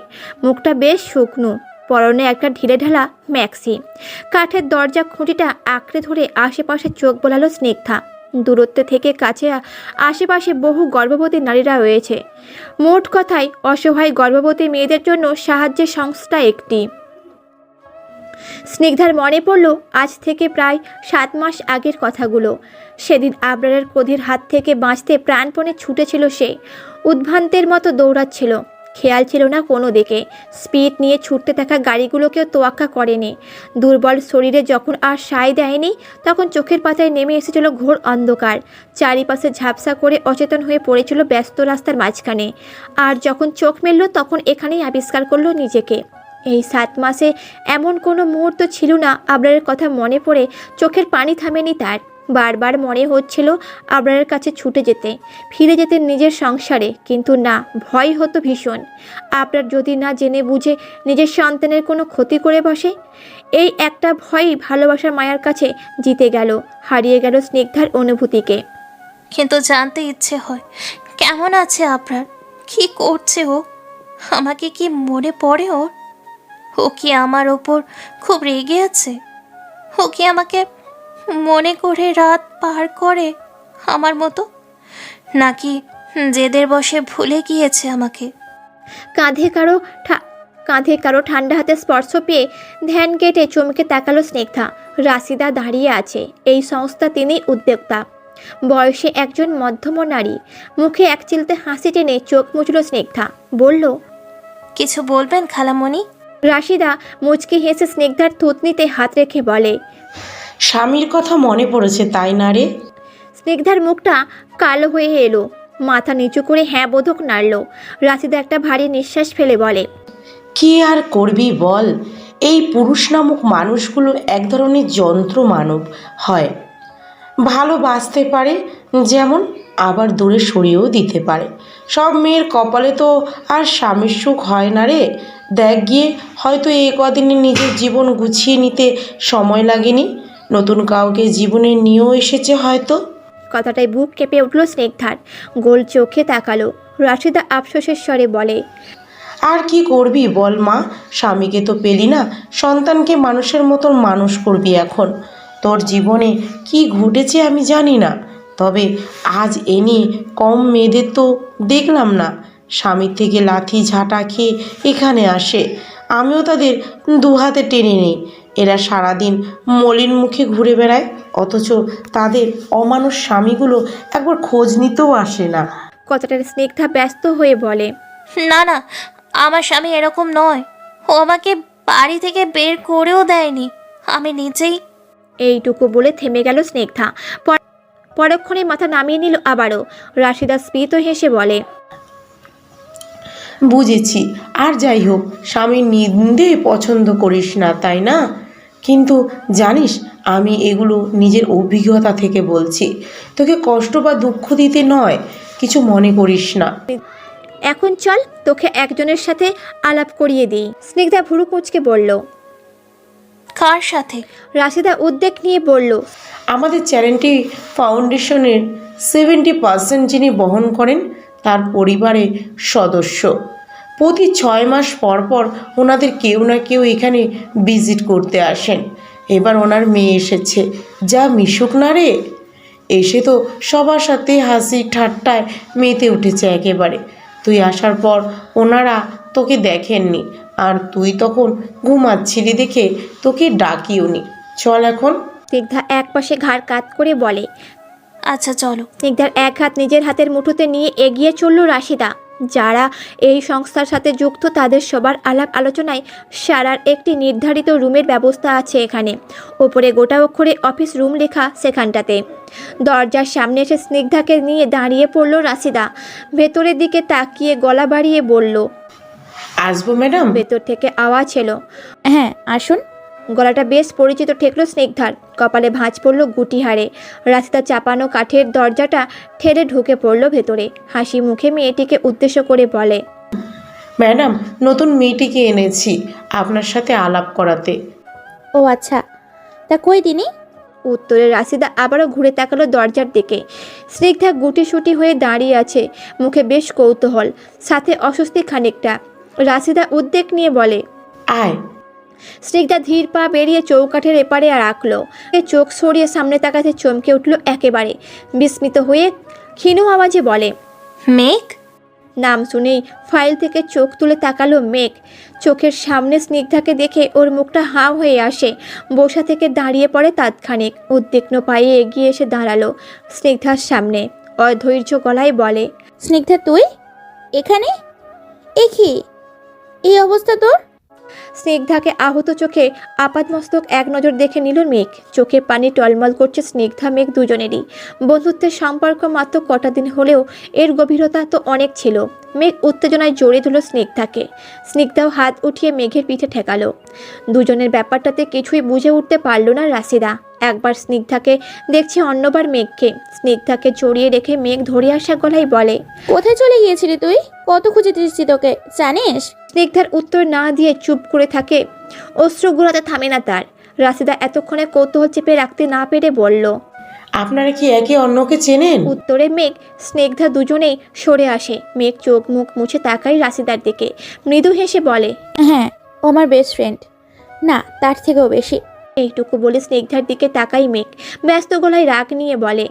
মুখটা বেশ শুকনো, পরনে একটা ঢিলেঢালা ম্যাক্সি। কাঠের দরজা খুঁটিটা আঁকড়ে ধরে আশেপাশে চোখ বোলালো স্নিগ্ধা। দূরত্বে থেকে কাছে আশেপাশে বহু গর্ভবতী নারীরা রয়েছে। মোট কথায় অসহায় গর্ভবতী মেয়েদের জন্য সাহায্যের সংস্থা একটি। স্নিগ্ধার মনে পড়ল আজ থেকে প্রায় 7 মাস আগের কথাগুলো। সেদিন আবরারের ক্রোধের হাত থেকে বাঁচতে প্রাণপণে ছুটেছিল সে। উদ্ভ্রান্তের মতো দৌড়াচ্ছিল, খেয়াল ছিল না কোনো দিকে। স্পিড নিয়ে ছুটতে থাকা গাড়িগুলোকেও তোয়াক্কা করেনি। দুর্বল শরীরে যখন আর সায় দেয়নি, তখন চোখের পাতায় নেমে এসেছিল ঘোর অন্ধকার। চারিপাশে ঝাপসা করে অচেতন হয়ে পড়েছিল ব্যস্ত রাস্তার মাঝখানে। আর যখন চোখ মেলল, তখন এখানেই আবিষ্কার করলো নিজেকে। এই 7 মাসে এমন কোনো মুহূর্ত ছিল না আবরারের কথা মনে পড়ে চোখের পানি থামেনি তার। বারবার মনে হচ্ছিল আবরারের কাছে ছুটে যেতে, ফিরে যেতে নিজের সংসারে, কিন্তু না, ভয় হতো ভীষণ। আবরার যদি না জেনে বুঝে নিজের সন্তানের কোনো ক্ষতি করে বসে। এই একটা ভয়ই ভালোবাসার মায়ার কাছে জিতে গেল, হারিয়ে গেল স্নিগ্ধার অনুভূতিকে। কিন্তু জানতে ইচ্ছে হয় কেমন আছে আবরার, কি করছে ও, আমাকে কি মনে পড়ে ওর? ও কি আমার ওপর খুব রেগে আছে? ও কি আমাকে মনে করে রাত পার করে আমার মতো, নাকি জেদের বশে ভুলে গিয়েছে আমাকে? কাঁধে কারো ঠান্ডা হাতে স্পর্শ পেয়ে ধ্যান কেটে চমকে তাকালো স্নিগ্ধা। রাশিদা দাঁড়িয়ে আছে। এই সংস্থা তিনি উদ্যোক্তা, বয়সে একজন মধ্যম নারী। মুখে এক চিলতে হাসি টেনে চোখ মুছল স্নিগ্ধা, বলল, কিছু বলবেন খালামণি? রাশিদা মুচকি হেসে স্নিগ্ধার থুতনিতে হাত রেখে বলে, স্বামীর কথা মনে পড়েছে তাই না রে? স্নিগ্ধার মুখটা কালো হয়ে এলো, মাথা নিচু করে হ্যাঁ বোধক নাড়ল। রাশিদা একটা ভারী নিঃশ্বাস ফেলে বলে, কি আর করবি বল, এই পুরুষ নামক মানুষগুলো এক ধরনের যন্ত্র মানব হয়। ভালো বাঁচতে পারে যেমন, আবার দূরে সরিয়েও দিতে পারে। সব মেয়ের কপালে তো আর স্বামীর সুখ হয় না রে। দেখ গিয়ে, হয়তো এই কদিনে নিজের জীবন গুছিয়ে নিতে সময় লাগেনি, নতুন কাউকে জীবনে নিয়েও এসেছে হয়তো। কথাটায় বুক কেঁপে উঠল স্নিগ্ধার। গোল চোখে তাকালো। রাশিদা আফসোসের স্বরে বলে, আর কি করবি বল মা, স্বামীকে তো পেলি না, সন্তানকে মানুষের মতন মানুষ করবি এখন। তোর জীবনে কি ঘটেছে আমি জানি না, তবে আজ এনে কম মেয়েদের তো দেখলাম না স্বামীর থেকে লাথি ঝাঁটা খেয়ে এখানে আসে। আমিও তাদের দুহাতে টেনে নিই। এরা সারাদিন মলিন মুখে ঘুরে বেড়ায়, অথচ তাদের অমানুষ স্বামীগুলো একবার খোঁজ নিতেও আসে না। কথাটার স্নিগ্ধা ব্যস্ত হয়ে বলে, না না, আমার স্বামী এরকম নয়। ও আমাকে বাড়ি থেকে বের করেও দেয়নি, আমি নিজেই। এইটুকু বলে থেমে গেল স্নিগ্ধা। পরক্ষণে মাথা নামিয়ে নিল আবারও। রাশিদা স্মিত হেসে বলে, বুঝেছি, আর যাই হোক, স্বামীর নিন্দে পছন্দ করিস না তাই না? কিন্তু জানিস, আমি এগুলো নিজের অভিজ্ঞতা থেকে বলছি, তোকে কষ্ট বা দুঃখ দিতে নয়, কিছু মনে করিস না। এখন চল, তোকে একজনের সাথে আলাপ করিয়ে দিই। স্নিগ্ধা ভুরু কুঁচকে বলল, কার সাথে? রাশিদা উদ্বেগ নিয়ে বলল, আমাদের চ্যারিটি ফাউন্ডেশনের 70% যিনি বহন করেন তার পরিবারের সদস্য। প্রতি 6 মাস পর পর ওনাদের কেউ না কেউ এখানে ভিজিট করতে আসেন। এবার ওনার মেয়ে এসেছে, যা মিশুক না রে। এসে তো সবার সাথে হাসি ঠাট্টায় মেতে উঠেছে একেবারে। তুই আসার পর ওনারা তোকে দেখেননি, আর তুই তখন ঘুমাচ্ছিলি দেখে তোকে ডাকিওনি। চল এখন। স্নিগ্ধা এক পাশে ঘাড় কাত করে বলে, আচ্ছা চলো। স্নিগ্ধার এক হাত নিজের হাতের মুঠোতে নিয়ে এগিয়ে চলল রাশিদা। যারা এই সংস্থার সাথে যুক্ত তাদের সবার আলাপ আলোচনায় সারার একটি নির্ধারিত রুমের ব্যবস্থা আছে এখানে। ওপরে গোটা অক্ষরে অফিস রুম লেখা সেখানটাতে। দরজার সামনে এসে স্নিগ্ধাকে নিয়ে দাঁড়িয়ে পড়ল রাশিদা। ভেতরের দিকে তাকিয়ে গলা বাড়িয়ে বলল, আসবো ম্যাডাম? ভেতর থেকে আওয়াজ এলো, হ্যাঁ আসুন। গলাটা বেশ পরিচিত ঠেকলো স্নিগ্ধার। কপালে ভাঁজ পড়ল গুটিহারে। রাস্তা চাপানো কাঠের দরজাটা ঠেলে ঢুকে পড়ল ভেতরে। হাসি মুখে মেয়েটিকে উদ্দেশ্য করে বলে, ম্যাডাম, নতুন মেয়েটিকে এনেছি আপনার সাথে আলাপ করাতে। ও আচ্ছা, তা কই তিনি? উত্তরে রাশিদা আবারও ঘুরে তাকালো দরজার দিকে। স্নিগ্ধা গুটিসুটি হয়ে দাঁড়িয়ে আছে, মুখে বেশ কৌতূহল, সাথে অস্বস্তি খানিকটা। রাশিদা উদ্বেগ নিয়ে বলে, আয়। স্নিগ্ধা ধীর পা বেরিয়ে চৌকাঠের এপারে আর রাখলো। চোখ সরিয়ে সামনে তাকাতে চমকে উঠল একেবারে। বিস্মিত হয়ে ক্ষীণ আওয়াজে বলে, মেঘ? নাম শুনেই ফাইল থেকে চোখ তুলে তাকালো মেঘ। চোখের সামনে স্নিগ্ধাকে দেখে ওর মুখটা হাঁ হয়ে আসে। বসা থেকে দাঁড়িয়ে পড়ে তাৎক্ষণিক। উদ্বিগ্ন পায়ে এগিয়ে এসে দাঁড়ালো স্নিগ্ধার সামনে। অধৈর্য গলায় বলে, স্নিগ্ধা তুই এখানে? এ কি, এই অবস্থা তোর? স্নিগ্ধাকে আহত চোখে আপাতমস্তক এক নজর দেখে নিল মেঘ। চোখে পানি টলমল করছে স্নিগ্ধা মেঘ দুজনেরই। বন্ধুত্বের সম্পর্ক মাত্র কটা দিন হলেও এর গভীরতা তো অনেক ছিল। মেঘ উত্তেজনায় জড়িয়ে ধরল স্নিগ্ধাকে। স্নিগ্ধাও হাত উঠিয়ে মেঘের পিঠে ঠেকালো। দুজনের ব্যাপারটাতে কিছুই বুঝে উঠতে পারল না রাশিদা। একবার স্নিগ্ধাকে দেখছে, অন্যবার মেঘকে। স্নিগ্ধাকে জড়িয়ে রেখে মেঘ ধরে আসা গলায় বলে, কোথায় চলে গিয়েছিলি তুই? কত খুঁজেছি তোকে, জানিস? স্নিগ্ধার উত্তর না দিয়ে চুপ করে থাকে। অশ্রুগুলোতে থামে না তার। রাশিদা এতক্ষণে কৌতূহল চেপে রাখতে না পেরে বলল, আপনারা কি একে অন্যকে চেনেন? উত্তরে মেঘ স্নিগ্ধা দুজনেই সরে আসে। মেঘ চোখ মুখ মুছে তাকায় রাশিদার দিকে, মৃদু হেসে বলে, হ্যাঁ, ও আমার বেস্ট ফ্রেন্ড। না, তার থেকেও বেশি। এইটুকু বলে স্নিগ্ধার দিকে তাকাই মেঘ। ব্যস্ত গলায় রাগ নিয়ে বলে,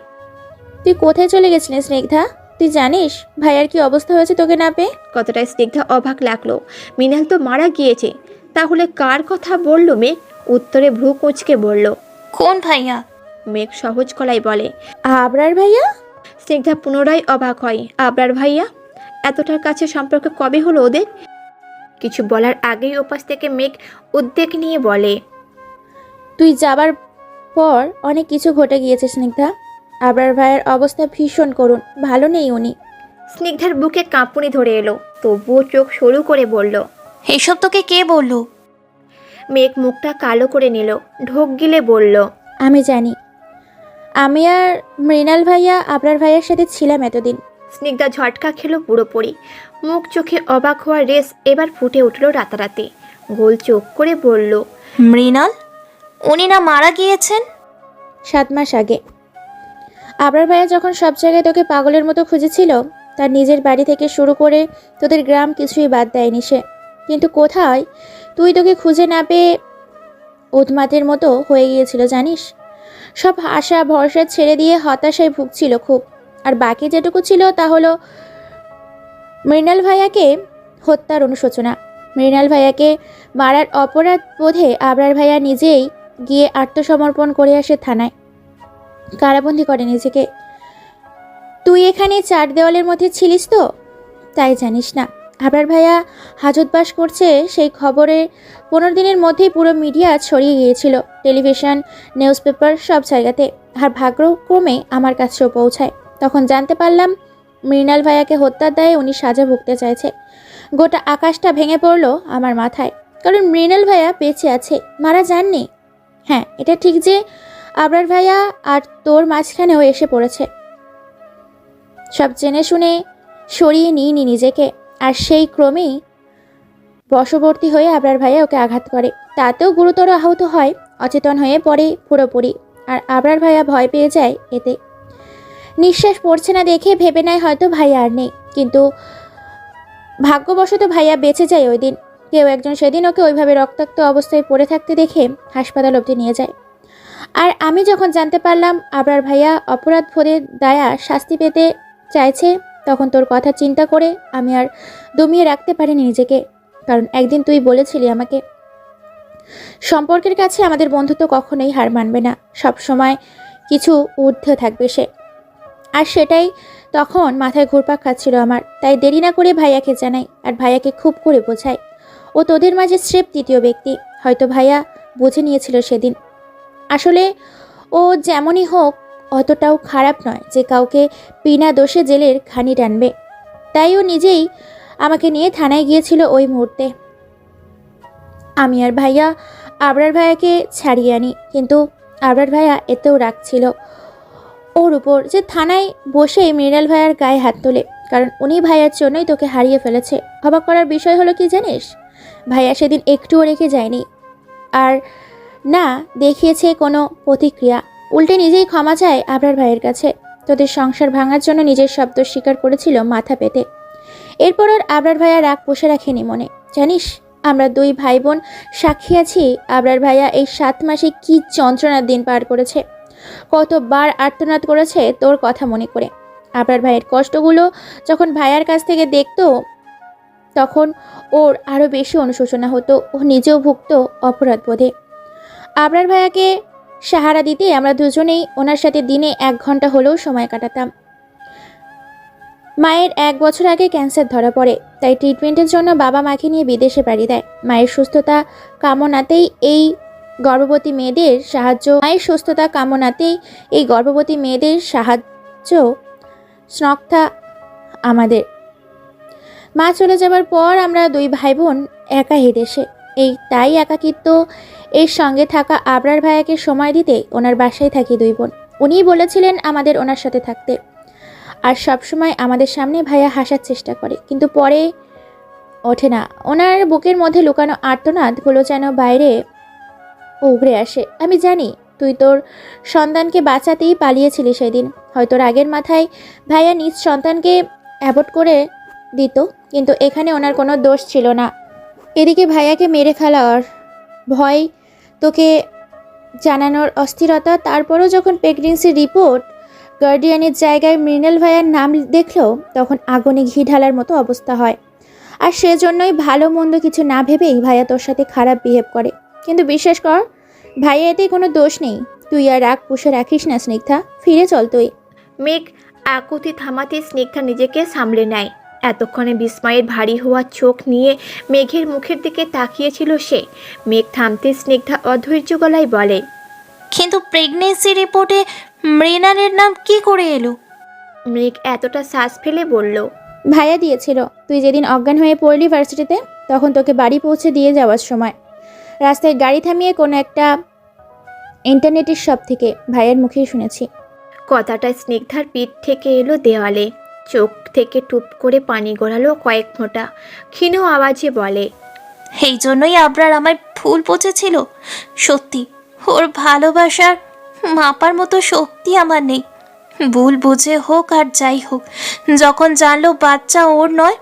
তুই কোথায় চলে গেছিলিস স্নিগ্ধা? তুই জানিস ভাইয়ার কি অবস্থা হয়েছে তোকে না পেয়ে? কতটা স্নিগ্ধা অবাক লাগলো। মৃণাল তো মারা গিয়েছে, তাহলে কার কথা বলল মেঘ? উত্তরে ভ্রু কুঁচকে বলল, কোন ভাইয়া? মেঘ সহজ গলায় বলে। আবরার ভাইয়া? স্নিগ্ধা পুনরায় অবাক হয়। আবরার ভাইয়া? এতটার কাছে সম্পর্ক কবে হলো ওদের? কিছু বলার আগেই ওপাশ থেকে মেঘ উদ্বেগ নিয়ে বলে, তুই যাবার পর অনেক কিছু ঘটে গিয়েছে স্নিগ্ধা। আবরার ভাইয়ের অবস্থা ভীষণ করুণ, ভালো নেই উনি। স্নিগ্ধার বুকে কাঁপুনি ধরে এলো, তবুও চোখ সরু করে বলল, এসব তোকে কে বললো? মেঘ মুখটা কালো করে নিল, ঢোক গিলে বলল, আমি জানি। আমি আর মৃণাল ভাইয়া আবরার ভাইয়ের সাথে ছিলাম এতদিন। স্নিগ্ধা ঝটকা খেলো পুরোপুরি। মুখ চোখে অবাক হওয়ার রেস এবার ফুটে উঠল রাতারাতি। গোল চোখ করে বলল, মৃণাল? উনি না মারা গিয়েছেন? 7 মাস আগে। আবরার ভাইয়া যখন সব জায়গায় তোকে পাগলের মতো খুঁজেছিল, তার নিজের বাড়ি থেকে শুরু করে তোদের গ্রাম কিছুই বাদ দেয়নি সে। কিন্তু কোথায় তুই তোকে খুঁজে না পেয়ে উন্মাদের মতো হয়ে গিয়েছিল জানিস। সব আশা ভরসা ছেড়ে দিয়ে হতাশায় ভুগছিল খুব। আর বাকি যেটুকু ছিল তা হলো মৃণাল ভাইয়াকে হত্যার অনুশোচনা। মৃণাল ভাইয়াকে মারার অপরাধ বোধে আবরার ভাইয়া নিজেই গিয়ে আত্মসমর্পণ করে আসে থানায়, কারাবন্দি করে নিজেকে। তুই এখানে 4 দেওয়ালের মধ্যে ছিলিস তো, তাই জানিস না। আবরার ভাইয়া হাজতবাস করছে সেই খবরে 15 দিনের মধ্যেই পুরো মিডিয়া ছড়িয়ে গিয়েছিল, টেলিভিশন, নিউজ পেপার, সব জায়গাতে। আর ভাগ্যক্রমে আমার কাছেও পৌঁছায়। তখন জানতে পারলাম মৃণাল ভাইয়াকে হত্যার দায়ে উনি সাজা ভুগতে চাইছে। গোটা আকাশটা ভেঙে পড়লো আমার মাথায়, কারণ মৃণাল ভাইয়া বেঁচে আছে, মারা যাননি। হ্যাঁ, এটা ঠিক যে আবরার ভাইয়া আর তোর মাঝখানেও এসে পড়েছে। সব জেনে শুনে সরিয়ে নিইনি নিজেকে, আর সেই ক্রমেই বশবর্তী হয়ে আবরার ভাইয়া ওকে আঘাত করে। তাতেও গুরুতর আহত হয়, অচেতন হয়ে পড়ে পুরোপুরি। আর আবরার ভাইয়া ভয় পেয়ে যায় এতে। নিঃশ্বাস পড়ছে না দেখে ভেবে নেয় হয়তো ভাইয়া আর নেই, কিন্তু ভাগ্যবশত ভাইয়া বেঁচে যায় ওই দিন। কেউ একজন সেদিন ওকে ওইভাবে রক্তাক্ত অবস্থায় পড়ে থাকতে দেখে হাসপাতাল অবধি নিয়ে যায়। আর আমি যখন জানতে পারলাম আবরার ভাইয়া অপরাধ বোধে দায়া শাস্তি পেতে চাইছে, তখন তোর কথা চিন্তা করে আমি আর দমিয়ে রাখতে পারিনি নিজেকে। কারণ একদিন তুই বলেছিলি আমাকে, সম্পর্কের কাছে আমাদের বন্ধুত্ব কখনোই হার মানবে না, সব সময় কিছু ঊর্ধ্বে থাকবে সে। আর সেটাই তখন মাথায় ঘুরপাক খাচ্ছিল আমার। তাই দেরি না করে ভাইয়াকে জানাই, আর ভাইয়াকে খুব করে বোঝাই। ও তোদের মাঝে স্রেফ তৃতীয় ব্যক্তি। হয়তো ভাইয়া বুঝে নিয়েছিল সেদিন। আসলে ও যেমনই হোক অতটাও খারাপ নয় যে কাউকে বিনা দোষে জেলের ঘানি টানবে। তাই ও নিজেই আমাকে নিয়ে থানায় গিয়েছিল ওই মুহূর্তে। আমি আর ভাইয়া আবরার ভাইয়াকে ছাড়িয়ে আনি, কিন্তু আবরার ভাইয়া এতেও রাখছিল ওর উপর যে থানায় বসে মৃণাল ভাইয়ার গায়ে হাত তোলে, কারণ উনি ভাইয়ার জন্যই তোকে হারিয়ে ফেলেছে। অবাক করার বিষয় হলো কি জানিস, ভাইয়া সেদিন একটুও রেখে যায়নি আর না দেখিয়েছে কোনো প্রতিক্রিয়া, উল্টে নিজেই ক্ষমা চায় আবরার ভাইয়ের কাছে। তোদের সংসার ভাঙার জন্য নিজের শব্দ স্বীকার করেছিল মাথা পেতে। এরপর আর আবরার ভাইয়া রাগ পুষে রাখেনি মনে। জানিস, আমরা দুই ভাই বোন সাক্ষী আছি আবরার ভাইয়া এই 7 মাসে কি যন্ত্রণার দিন পার করেছে, কতবার আর্তনাদ করেছে তোর কথা মনে করে। আবরার ভাইয়ের কষ্টগুলো যখন ভাইয়ার কাছ থেকে দেখতো তখন ওর আরও বেশি অনুশোচনা হতো, ও নিজেও ভুগত অপরাধ বোধে। আবরার ভাইয়াকে সাহারা দিতে আমরা দুজনেই ওনার সাথে দিনে 1 ঘন্টা হলেও সময় কাটাতাম। মায়ের 1 বছর আগে ক্যান্সার ধরা পড়ে, তাই ট্রিটমেন্টের জন্য বাবা মাকে নিয়ে বিদেশে পাড়ি দেয়। মায়ের সুস্থতা কামনাতেই এই গর্ভবতী মেয়েদের সাহায্য স্নগ্ধা আমাদের। মা চলে যাবার পর আমরা দুই ভাই বোন একা এই দেশে। তাই একাকিত্ব এর সঙ্গে থাকা আবরার ভাইয়াকে সময় দিতে ওনার বাসায় থাকি দুই বোন। উনিই বলেছিলেন আমাদের ওনার সাথে থাকতে, আর সবসময় আমাদের সামনে ভাইয়া হাসার চেষ্টা করে, কিন্তু পরে ওঠে না। ওনার বুকের মধ্যে লুকানো আর্তনাদগুলো যেন বাইরে উগড়ে আসে। আমি জানি তুই তোর সন্তানকে বাঁচাতেই পালিয়েছিলি সেদিন। হয়তো রাগের মাথায় ভাইয়া নিজ সন্তানকে অ্যাবর্ট করে দিত, কিন্তু এখানে ওনার কোনো দোষ ছিল না। এদিকে ভাইয়াকে মেরে ফেলার ভয়, তোকে জানানোর অস্থিরতা, তারপরও যখন প্রেগনেন্সির রিপোর্ট গার্ডিয়ানের জায়গায় মৃণাল ভাইয়ার নাম দেখলো তখন আগুনে ঘি ঢালার মতো অবস্থা হয়। আর সেজন্যই ভালো মন্দ কিছু না ভেবেই ভাইয়া তোর সাথে খারাপ বিহেভ করে। কিন্তু বিশ্বাস কর ভাইয়া এতে কোনো দোষ নেই। তুই আর রাগ পুষে রাখিস না স্নিগ্ধা, ফিরে চল তুই। মেঘ আকুতি থামাতে স্নিগ্ধা নিজেকে সামলে নেয়। এতক্ষণে বিস্ময়ের ভারী হওয়া চোখ নিয়ে মেঘের মুখের দিকে তাকিয়েছিল সে। মেঘ থামতে স্নিগ্ধা অধৈর্য গলায় বলে, কিন্তু প্রেগনেন্সি রিপোর্টে মৃণালের নাম কি করে এলো? মেঘ এতটা শ্বাস ফেলে বলল, ভাইয়া দিয়েছিল। তুই যেদিন অজ্ঞান হয়ে পড়লি ভার্সিটিতে, তখন তোকে বাড়ি পৌঁছে দিয়ে যাওয়ার সময় রাস্তায় গাড়ি থামিয়ে কোনো একটা ইন্টারনেটের শপ থেকে ভাইয়ের মুখেই শুনেছি। কথাটা স্নিগ্ধার পিঠ থেকে এলো দেওয়ালে। চোখ থেকে টুপ করে পানি গড়ালো কয়েক ফোঁটা। ক্ষীণ আওয়াজে বলে, এই জন্যই আবরার আমায় ভুল বুঝেছিল। সত্যি ওর ভালোবাসার মাপার মতো শক্তি আমার নেই। ভুল বুঝে হোক আর যাই হোক, যখন জানলো বাচ্চা ওর নয়,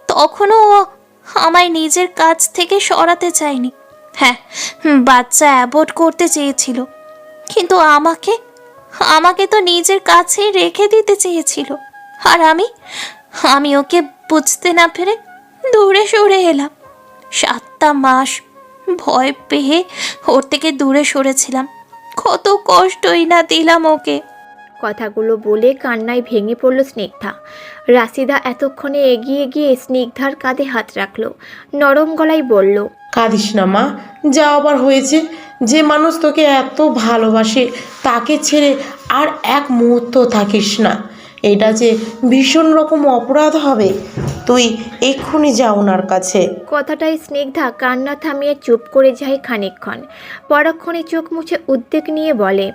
তখনও ও আমায় নিজের কাছ থেকে সরাতে চায়নি। হ্যাঁ, বাচ্চা অ্যাবর্ট করতে চেয়েছিল, কিন্তু আমাকে তো নিজের কাছেই রেখে দিতে চেয়েছিল। আর আমি ওকে বুঝতে না পেরে দূরে সরে এলাম। 7টা মাস ভয় পেয়ে ওর থেকে দূরে সরেছিলাম। কত কষ্টই না দিলাম ওকে। কথাগুলো বলে কান্নায় ভেঙে পড়ল স্নিগ্ধা। রাশিদা এতক্ষণে এগিয়ে গিয়ে স্নিগ্ধার কাঁধে হাত রাখলো, নরম গলায় বলল, কাঁদিস না মা, যা আবার হয়েছে। যে মানুষ তোকে এত ভালোবাসে তাকে ছেড়ে আর 1 মুহূর্ত থাকিস না। এটা যে ভীষণ রকম অপরাধ হবে। তুই এক্ষুনি যা ওনার কাছে। কথাটাই স্নিগ্ধা কান্না থামিয়ে চুপ করে যায় খানিকক্ষণ। পরক্ষণে চোখ মুছে উদ্বেগ নিয়ে বলে,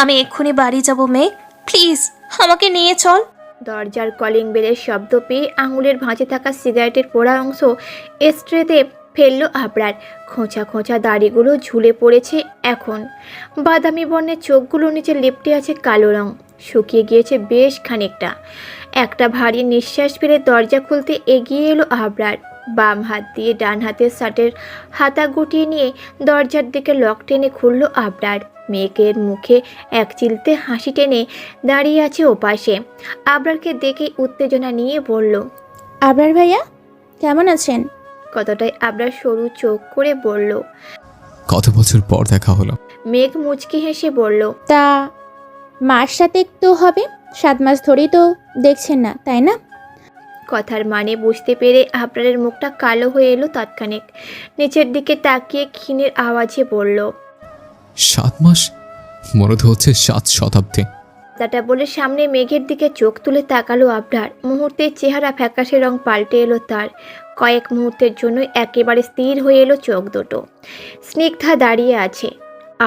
আমি এক্ষুনি বাড়ি যাব মেয়ে, প্লিজ আমাকে নিয়ে চল। দরজার কলিং বেলের শব্দ পেয়ে আঙুলের ভাঁজে থাকা সিগারেটের পোড়া অংশ স্ট্রেতে ফেলল আবরার। খোঁচা খোঁচা দাড়িগুলো ঝুলে পড়েছে এখন। বাদামি বর্ণের চোখগুলো নিচে লেপ্টে আছে কালো রং, শুকিয়ে গিয়েছে বেশ খানিকটা। একটা ভারী নিঃশ্বাস ফেলে দরজা খুলতে এগিয়ে এলো আবরার। বাম হাত দিয়ে ডান হাতের শার্টের হাতা গুটিয়ে নিয়ে দরজার দিকে লক টেনে খুলল আবরার। মেয়েকের মুখে এক চিলতে হাসি টেনে দাঁড়িয়ে আছে ওপাশে। আবরারকে দেখে উত্তেজনা নিয়ে বলল, আবরার ভাইয়া কেমন আছেন? কতটাই আবরার সরু চোখ করে বলল। কত বছর পর দেখা হলো। মেঘ মুচকি হেসে বলল, তা মার সাথে তো হবে, 7 মাস ধরেই তো দেখছেন না, তাই না? কথার মানে বুঝতে পেরে আবরারের মুখটা কালো হয়ে এলো তৎক্ষণিক। নিচের দিকে তাকিয়ে ক্ষীণের আওয়াজে বলল, 7 মাস? মনে তো হচ্ছে 7 শতাব্দী। কথাটা বলে সামনে মেঘের দিকে চোখ তুলে তাকালো আবরার। মুহূর্তে চেহারা ফ্যাকাশে রং পাল্টে এলো তার। কয়েক মুহূর্তের জন্য একেবারে স্থির হয়ে এলো চোখ দুটো। স্নিগ্ধা দাঁড়িয়ে আছে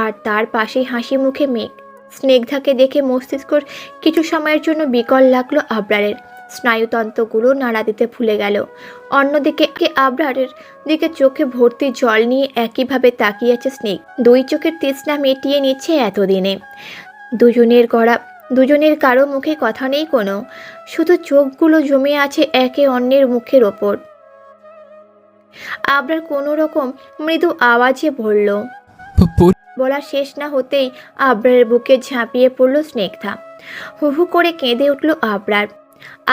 আর তার পাশেই হাসি মুখে মেঘ। স্নিগ্ধাকে দেখে মস্তিষ্ক কিছু সময়ের জন্য বিকল লাগলো আবরারের। স্নায়ুতন্ত্রগুলো নাড়া দিতে ভুলে গেল। অন্যদিকে আবরারের দিকে চোখে ভর্তি জল নিয়ে একইভাবে তাকিয়ে আছে স্নিগ। দুই চোখের তৃষ্ণা মিটিয়ে নিচ্ছে এতদিনে। দুজনের কারো মুখে কথা নেই কোনো, শুধু চোখগুলো জমে আছে একে অন্যের মুখের ওপর। আবরার কোনো রকম মৃদু আওয়াজে বলল। বলা শেষ না হতেই আবরারের বুকে ঝাঁপিয়ে পড়ল স্নিগ্ধা। হু হু করে কেঁদে উঠল আবরার।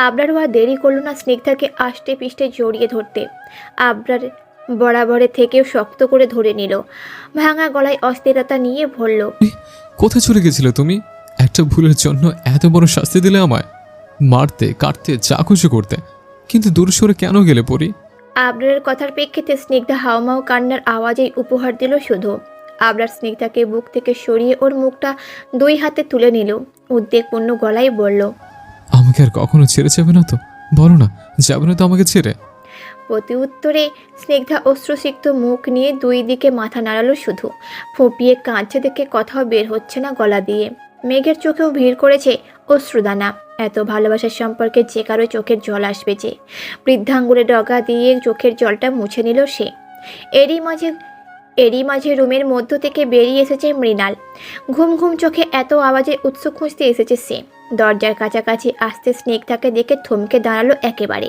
আবরারও আর দেরি করল না স্নিগ্ধাকে আষ্টে পিষ্টে জড়িয়ে ধরতে। আবরার বরাবরের থেকেও শক্ত করে ধরে নিল। ভাঙা গলায় অস্থিরতা নিয়ে বলল, কোথায় চলে গেছিলে তুমি? একটা ভুলের জন্য এত বড় শাস্তি দিলে আমায়, মারতে কাটতে যা খুশি করতে, কিন্তু দূর সরে কেন গেলে পরি? আবরারের কথার প্রেক্ষিতে স্নিগ্ধা হাওমাও কান্নার আওয়াজেই উপহার দিল শুধু। আবরার স্নিগ্ধাকে বুক থেকে সরিয়ে ওর মুখটা দুই হাতে তুলে নিল। উদ্বেগপূর্ণ গলায় বলল, আমাকে আর কখনো ছেড়ে যাবে না তো? বলো না, যাবে না তো আমাকে ছেড়ে? প্রতি উত্তরে স্নিগ্ধা অশ্রুসিক্ত মুখ নিয়ে দুই দিকে মাথা নাড়ালো শুধু। ফুঁপিয়ে কাঁদছে দেখে কথাও বের হচ্ছে না গলা দিয়ে। মেঘের চোখেও ভিড় করেছে অশ্রুদানা। এত ভালোবাসার সম্পর্কে যে কারো চোখের জল আসবে যে। বৃদ্ধাঙ্গুলে ডগা দিয়ে চোখের জলটা মুছে নিল সে। এরই মাঝে রুমের মধ্য থেকে বেরিয়ে এসেছে মৃণাল। ঘুম ঘুম চোখে এত আওয়াজে উৎস খুঁজতে এসেছে সে। দরজার কাছাকাছি আসতে স্নিগ্ধাকে দেখে থমকে দাঁড়ালো একেবারে।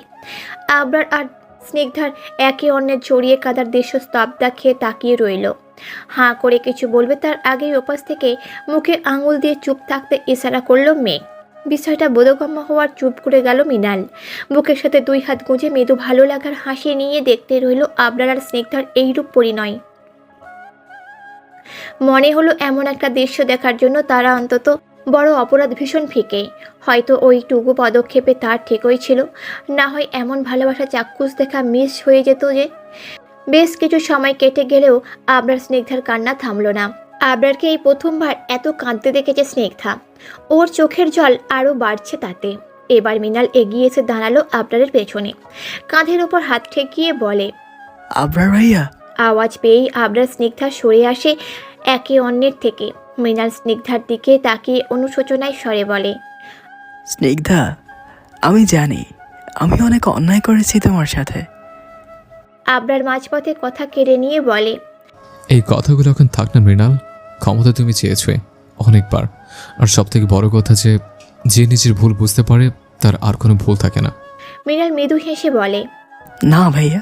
আবরার আর স্নিগ্ধার একে অন্যের জড়িয়ে কাদার দৃশ্য স্তব্ধা খেয়ে তাকিয়ে রইল। হাঁ করে কিছু বলবে তার আগেই ওপাশ থেকে মুখে আঙুল দিয়ে চুপ থাকতে ইশারা করলো মেঘ। বিষয়টা বোধগম্য হওয়ার চুপ করে গেল মৃণাল। বুকের সাথে দুই হাত গুঁজে মৃদু ভালো লাগার হাসি নিয়ে দেখতে রইল আবরার আর স্নিগ্ধার এইরূপ পরিণয়। মনে হলো এমন একটা দৃশ্য দেখার জন্য তারা অন্তত বড় অপরাধ ভীষণ ফিকে। হয়তো ওইটুকু পদক্ষেপে তার ঠিকই ছিল, না হয় এমন ভালোবাসা চাক্ষুষ দেখা মিস হয়ে যেত যে। বেশ কিছু সময় কেটে গেলেও আবরার স্নিগ্ধার কান্না থামল না। আবরারকে এই প্রথমবার এত কাঁদতে দেখেছে স্নিগ্ধা। ওর চোখের জল আরও বাড়ছে তাতে। এবার মৃণাল এগিয়ে এসে দাঁড়ালো আবরারের পেছনে। কাঁধের ওপর হাত ঠেকিয়ে বলে, আবরার ভাইয়া। আওয়াজ পেয়েই আবরার স্নিগ্ধা সরে আসে একে অন্যের থেকে। মৃণাল স্নিগ্ধার দিকে তাকিয়ে অনুশোচনায় স্বরে বলে, স্নিগ্ধা, আমি জানি আমি অনেক অন্যায় করেছি তোমার সাথে। আবরার মাঝপথে কথা কেড়ে নিয়ে বলে, এই কথাগুলো এখন থাক না মৃণাল। ক্ষমতা তুমি চেয়েছোই অনেকবার, আর সব থেকে বড় কথা যে নিজের ভুল বুঝতে পারে তার আর কোনো ভুল থাকে না। মৃণাল মৃদু হেসে বলে, না ভাইয়া,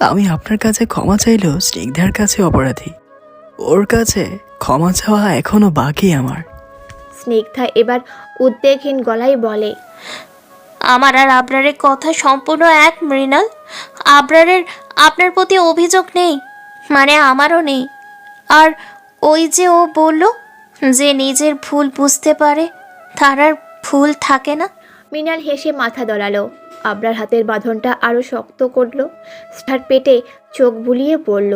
আমি আপনার কাছে ক্ষমা চাইলেও স্নিগ্ধার কাছে অপরাধী। ওর কাছে ক্ষমা চাওয়া এখনো বাকি আমার। স্নিগ্ধা এবার উদ্বেগহীন গলায় বলে, আমার আর আবরারের কথা সম্পূর্ণ এক মৃণাল। আবরারের আপনার প্রতি অভিযোগ নেই, মানে আমারও নেই। আর ওই যে ও বলল যে নিজের ভুল বুঝতে পারে তার আর ভুল থাকে না। মৃণাল হেসে মাথা দোলালো। আবরার হাতের বাঁধনটা আরো শক্ত করলো। তার পেটে চোখ বুলিয়ে বলল,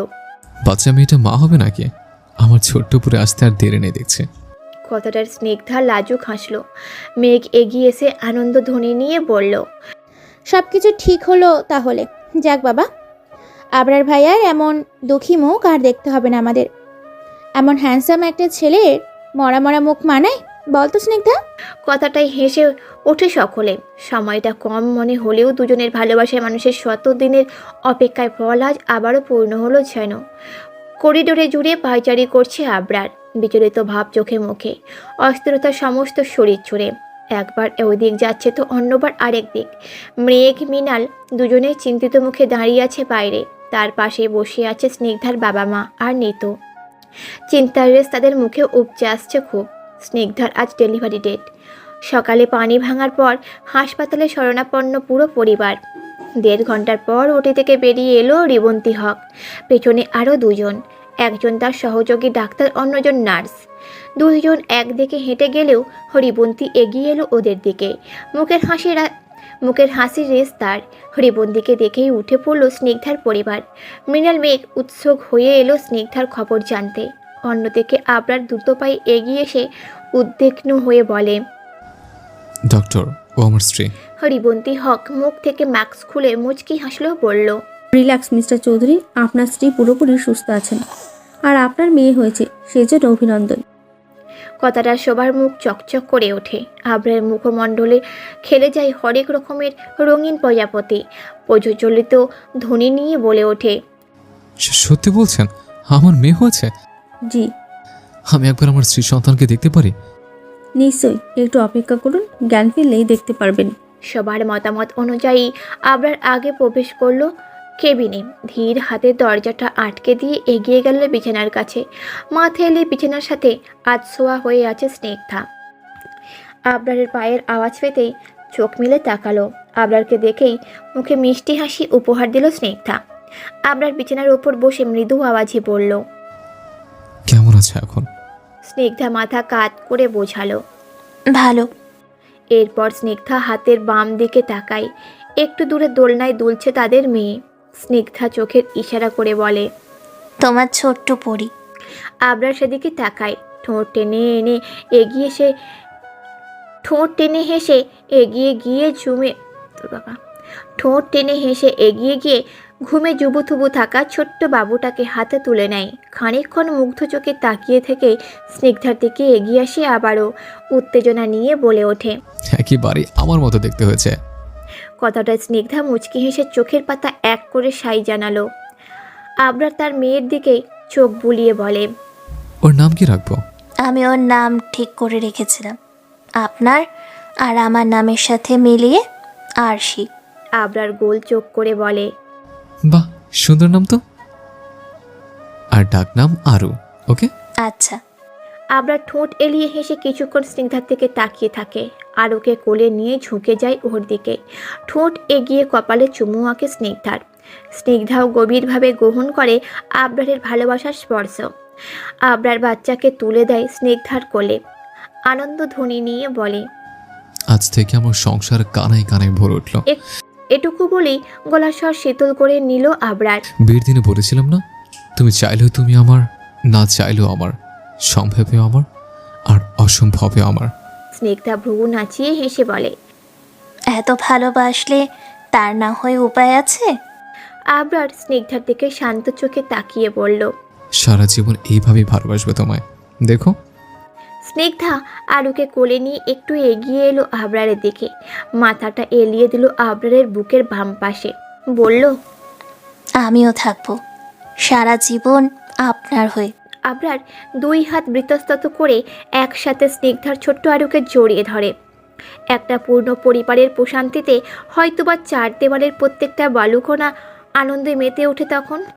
বাচ্চা মেয়েটা মা হবে নাকি? আমার ছোট্ট উপরে আসতে আর দেরি নেই দেখছে। কথাটার স্নিগ্ধা লাজুক হাসলো। মেঘ এগিয়ে এসে আনন্দ ধ্বনি নিয়ে বলল, সব কিছু ঠিক হলো তাহলে। যাক বাবা, আবরার ভাইয়ার এমন দুঃখী মুখ আর দেখতে হবে না আমাদের। এমন হ্যান্ডসাম একটা ছেলের মরা মরা মুখ মানায় বলতো স্নিগ্ধা? কথাটাই হেসে ওঠে সকলে। সময়টা কম মনে হলেও দুজনের ভালোবাসায় মানুষের শত দিনের অপেক্ষায় ফল আজ আবারও পূর্ণ হলো যেন। করিডোরে জুড়ে পায়চারি করছে আবরার, বিচলিত ভাব চোখে মুখে, অস্থিরতা সমস্ত শরীর জুড়ে। একবার ওই দিক যাচ্ছে তো অন্যবার আরেক দিক। মেঘ মৃণাল দুজনেই চিন্তিত মুখে দাঁড়িয়ে আছে বাইরে। তার পাশে বসে আছে স্নিগ্ধার বাবা মা আর নিতু। চিন্তার রেশ তাদের মুখে উপচে আসছে খুব। স্নিগ্ধার আজ ডেলিভারি ডেট। সকালে পানি ভাঙার পর হাসপাতালে শরণাপন্ন পুরো পরিবার। 1.5 ঘন্টার পর ওটি থেকে বেরিয়ে এলো রিবন্তী হক। পেছনে আরও দুজন, একজন তার সহযোগী ডাক্তার, অন্যজন নার্স। দুজন একদিকে হেঁটে গেলেও রিবন্তী এগিয়ে এলো ওদের দিকে। মুখের হাসির রেশ তার। রিবন্তীকে দেখেই উঠে পড়ল স্নিগ্ধার পরিবার। মৃণাল মেঘ উৎসুক হয়ে এলো স্নিগ্ধার খবর জানতে। অন্যদিকে আবরার দ্রুত পায়ে এগিয়ে এসে উদ্বিগ্ন হয়ে বলে। ডক্টর, ও আমার স্ত্রী। হরিবন্তী হক মুখ থেকে মাস্ক খুলে মুচকি হাসলো, বলল, রিল্যাক্স মিস্টার চৌধুরী, আপনার স্ত্রী পুরোপুরি সুস্থ আছেন আর আপনার মেয়ে হয়েছে, সেজন্য অভিনন্দন। কথাটা সবার মুখ চকচক করে ওঠে। আবরারের মুখমণ্ডলে খেলে যায় হরেক রকমের রঙিন প্রজাপতি। প্রজ্বলিত ধ্বনি নিয়ে বলে ওঠে, সত্যি বলছেন আমার মেয়ে হয়েছে? জি আমি একবার আমার স্ত্রী সন্তানকে দেখতে পারি? নিশ্চয়ই, একটু অপেক্ষা করুন, জ্ঞান ফিরলেই দেখতে পারবেন। সবার মতামত অনুযায়ী আবরার আগে প্রবেশ করলো কেবিনে। ধীর হাতে দরজাটা আটকে দিয়ে এগিয়ে গেল বিছানার কাছে। মাথা এলে বিছানার সাথে আধশোয়া হয়ে আছে স্নিগ্ধা। আবরারের পায়ের আওয়াজ পেতেই চোখ মেলে তাকালো। আবরারকে দেখেই মুখে মিষ্টি হাসি উপহার দিল স্নিগ্ধা। আবরার বিছানার ওপর বসে মৃদু আওয়াজে বলল, কেমন আছে এখন? স্নিগ্ধা মাথা কাত করে বোঝালো, ভালো। এরপর স্নিগ্ধা হাতের বাম দিকে তাকায়। একটু দূরে দোলনায় দুলছে তাদের মেয়ে। স্নিগ্ধা চোখের ইশারা করে বলে, তোমার ছোট্ট পরি। আবরার সেদিকে তাকায়। ঠোঁট টেনে হেসে এগিয়ে গিয়ে ঘুমে জুবুথুবু থাকা ছোট্ট বাবুটাকে হাতে তুলে নেয়। খানিকক্ষণ মুগ্ধ চোখে তাকিয়ে থেকে স্নিগ্ধার দিকে এগিয়ে আসে, আবারও উত্তেজনা নিয়ে বলে ওঠে, একেবারে আমার মতো দেখতে হয়েছে। কথাটা স্নিগ্ধা মুচকি হেসে চোখের পাতা এক করে সাই জানালো। আবরার তার মেয়ের দিকে চোখ বুলিয়ে বলে, ওর নাম কি রাখবো? আমি ওর নাম ঠিক করে রেখেছিলাম, আপনার আর আমার নামের সাথে মিলিয়ে আরশি। আবরার গোল চোখ করে বলে, বাহ, সুন্দর নাম তো। আর ডাক নাম আরু, ওকে? আচ্ছা। আবরার ঠোঁট এলিয়ে হেসে কিছুক্ষণ স্নিগ্ধার দিকে তাকিয়ে থাকে। আরুকে কোলে নিয়ে ঝুঁকে যায় ওর দিকে। ঠোঁট এগিয়ে কপালে চুমু আঁকে স্নিগ্ধার। স্নিগ্ধাও গভীরভাবে গ্রহণ করে আবরারের ভালোবাসার স্পর্শ। আবরার বাচ্চাকে তুলে দেয় স্নিগ্ধার কোলে। আনন্দ ধ্বনি নিয়ে বলে, আজ থেকে আমার সংসার কানায় কানায় ভরে উঠল। এটুকু বলেই গলার স্বর শীতল করে নিল আবরার। বিয়ের দিনে বলেছিলাম না, তুমি চাইলেও তুমি আমার, না চাইলেও আমার, সম্ভবেও আমার আর অসম্ভবেও আমার। স্নিগ্ধা ভ্রু নাচিয়ে হেসে বলে, এত ভালোবাসলে তার না হয় উপায় আছে? আবরার স্নিগ্ধার দিকে শান্ত চোখে তাকিয়ে বলল, সারা জীবন এইভাবেই ভালোবাসবে তোমায়, দেখো। স্নিগ্ধা আরুকে কোলে নিয়ে একটু এগিয়ে এলো আবরারের দিকে। মাথাটা এলিয়ে দিল আবরারের বুকের বাম পাশে। বলল, আমিও থাকবো সারা জীবন আপনার হয়ে। আবরার দুই হাত বৃতস্তত করে একসাথে স্নিগ্ধার ছোট্ট আরুকে জড়িয়ে ধরে। একটা পূর্ণ পরিবারের প্রশান্তিতে হয়তোবা চার দেওয়ালের প্রত্যেকটা বালুকণা আনন্দে মেতে ওঠে তখন।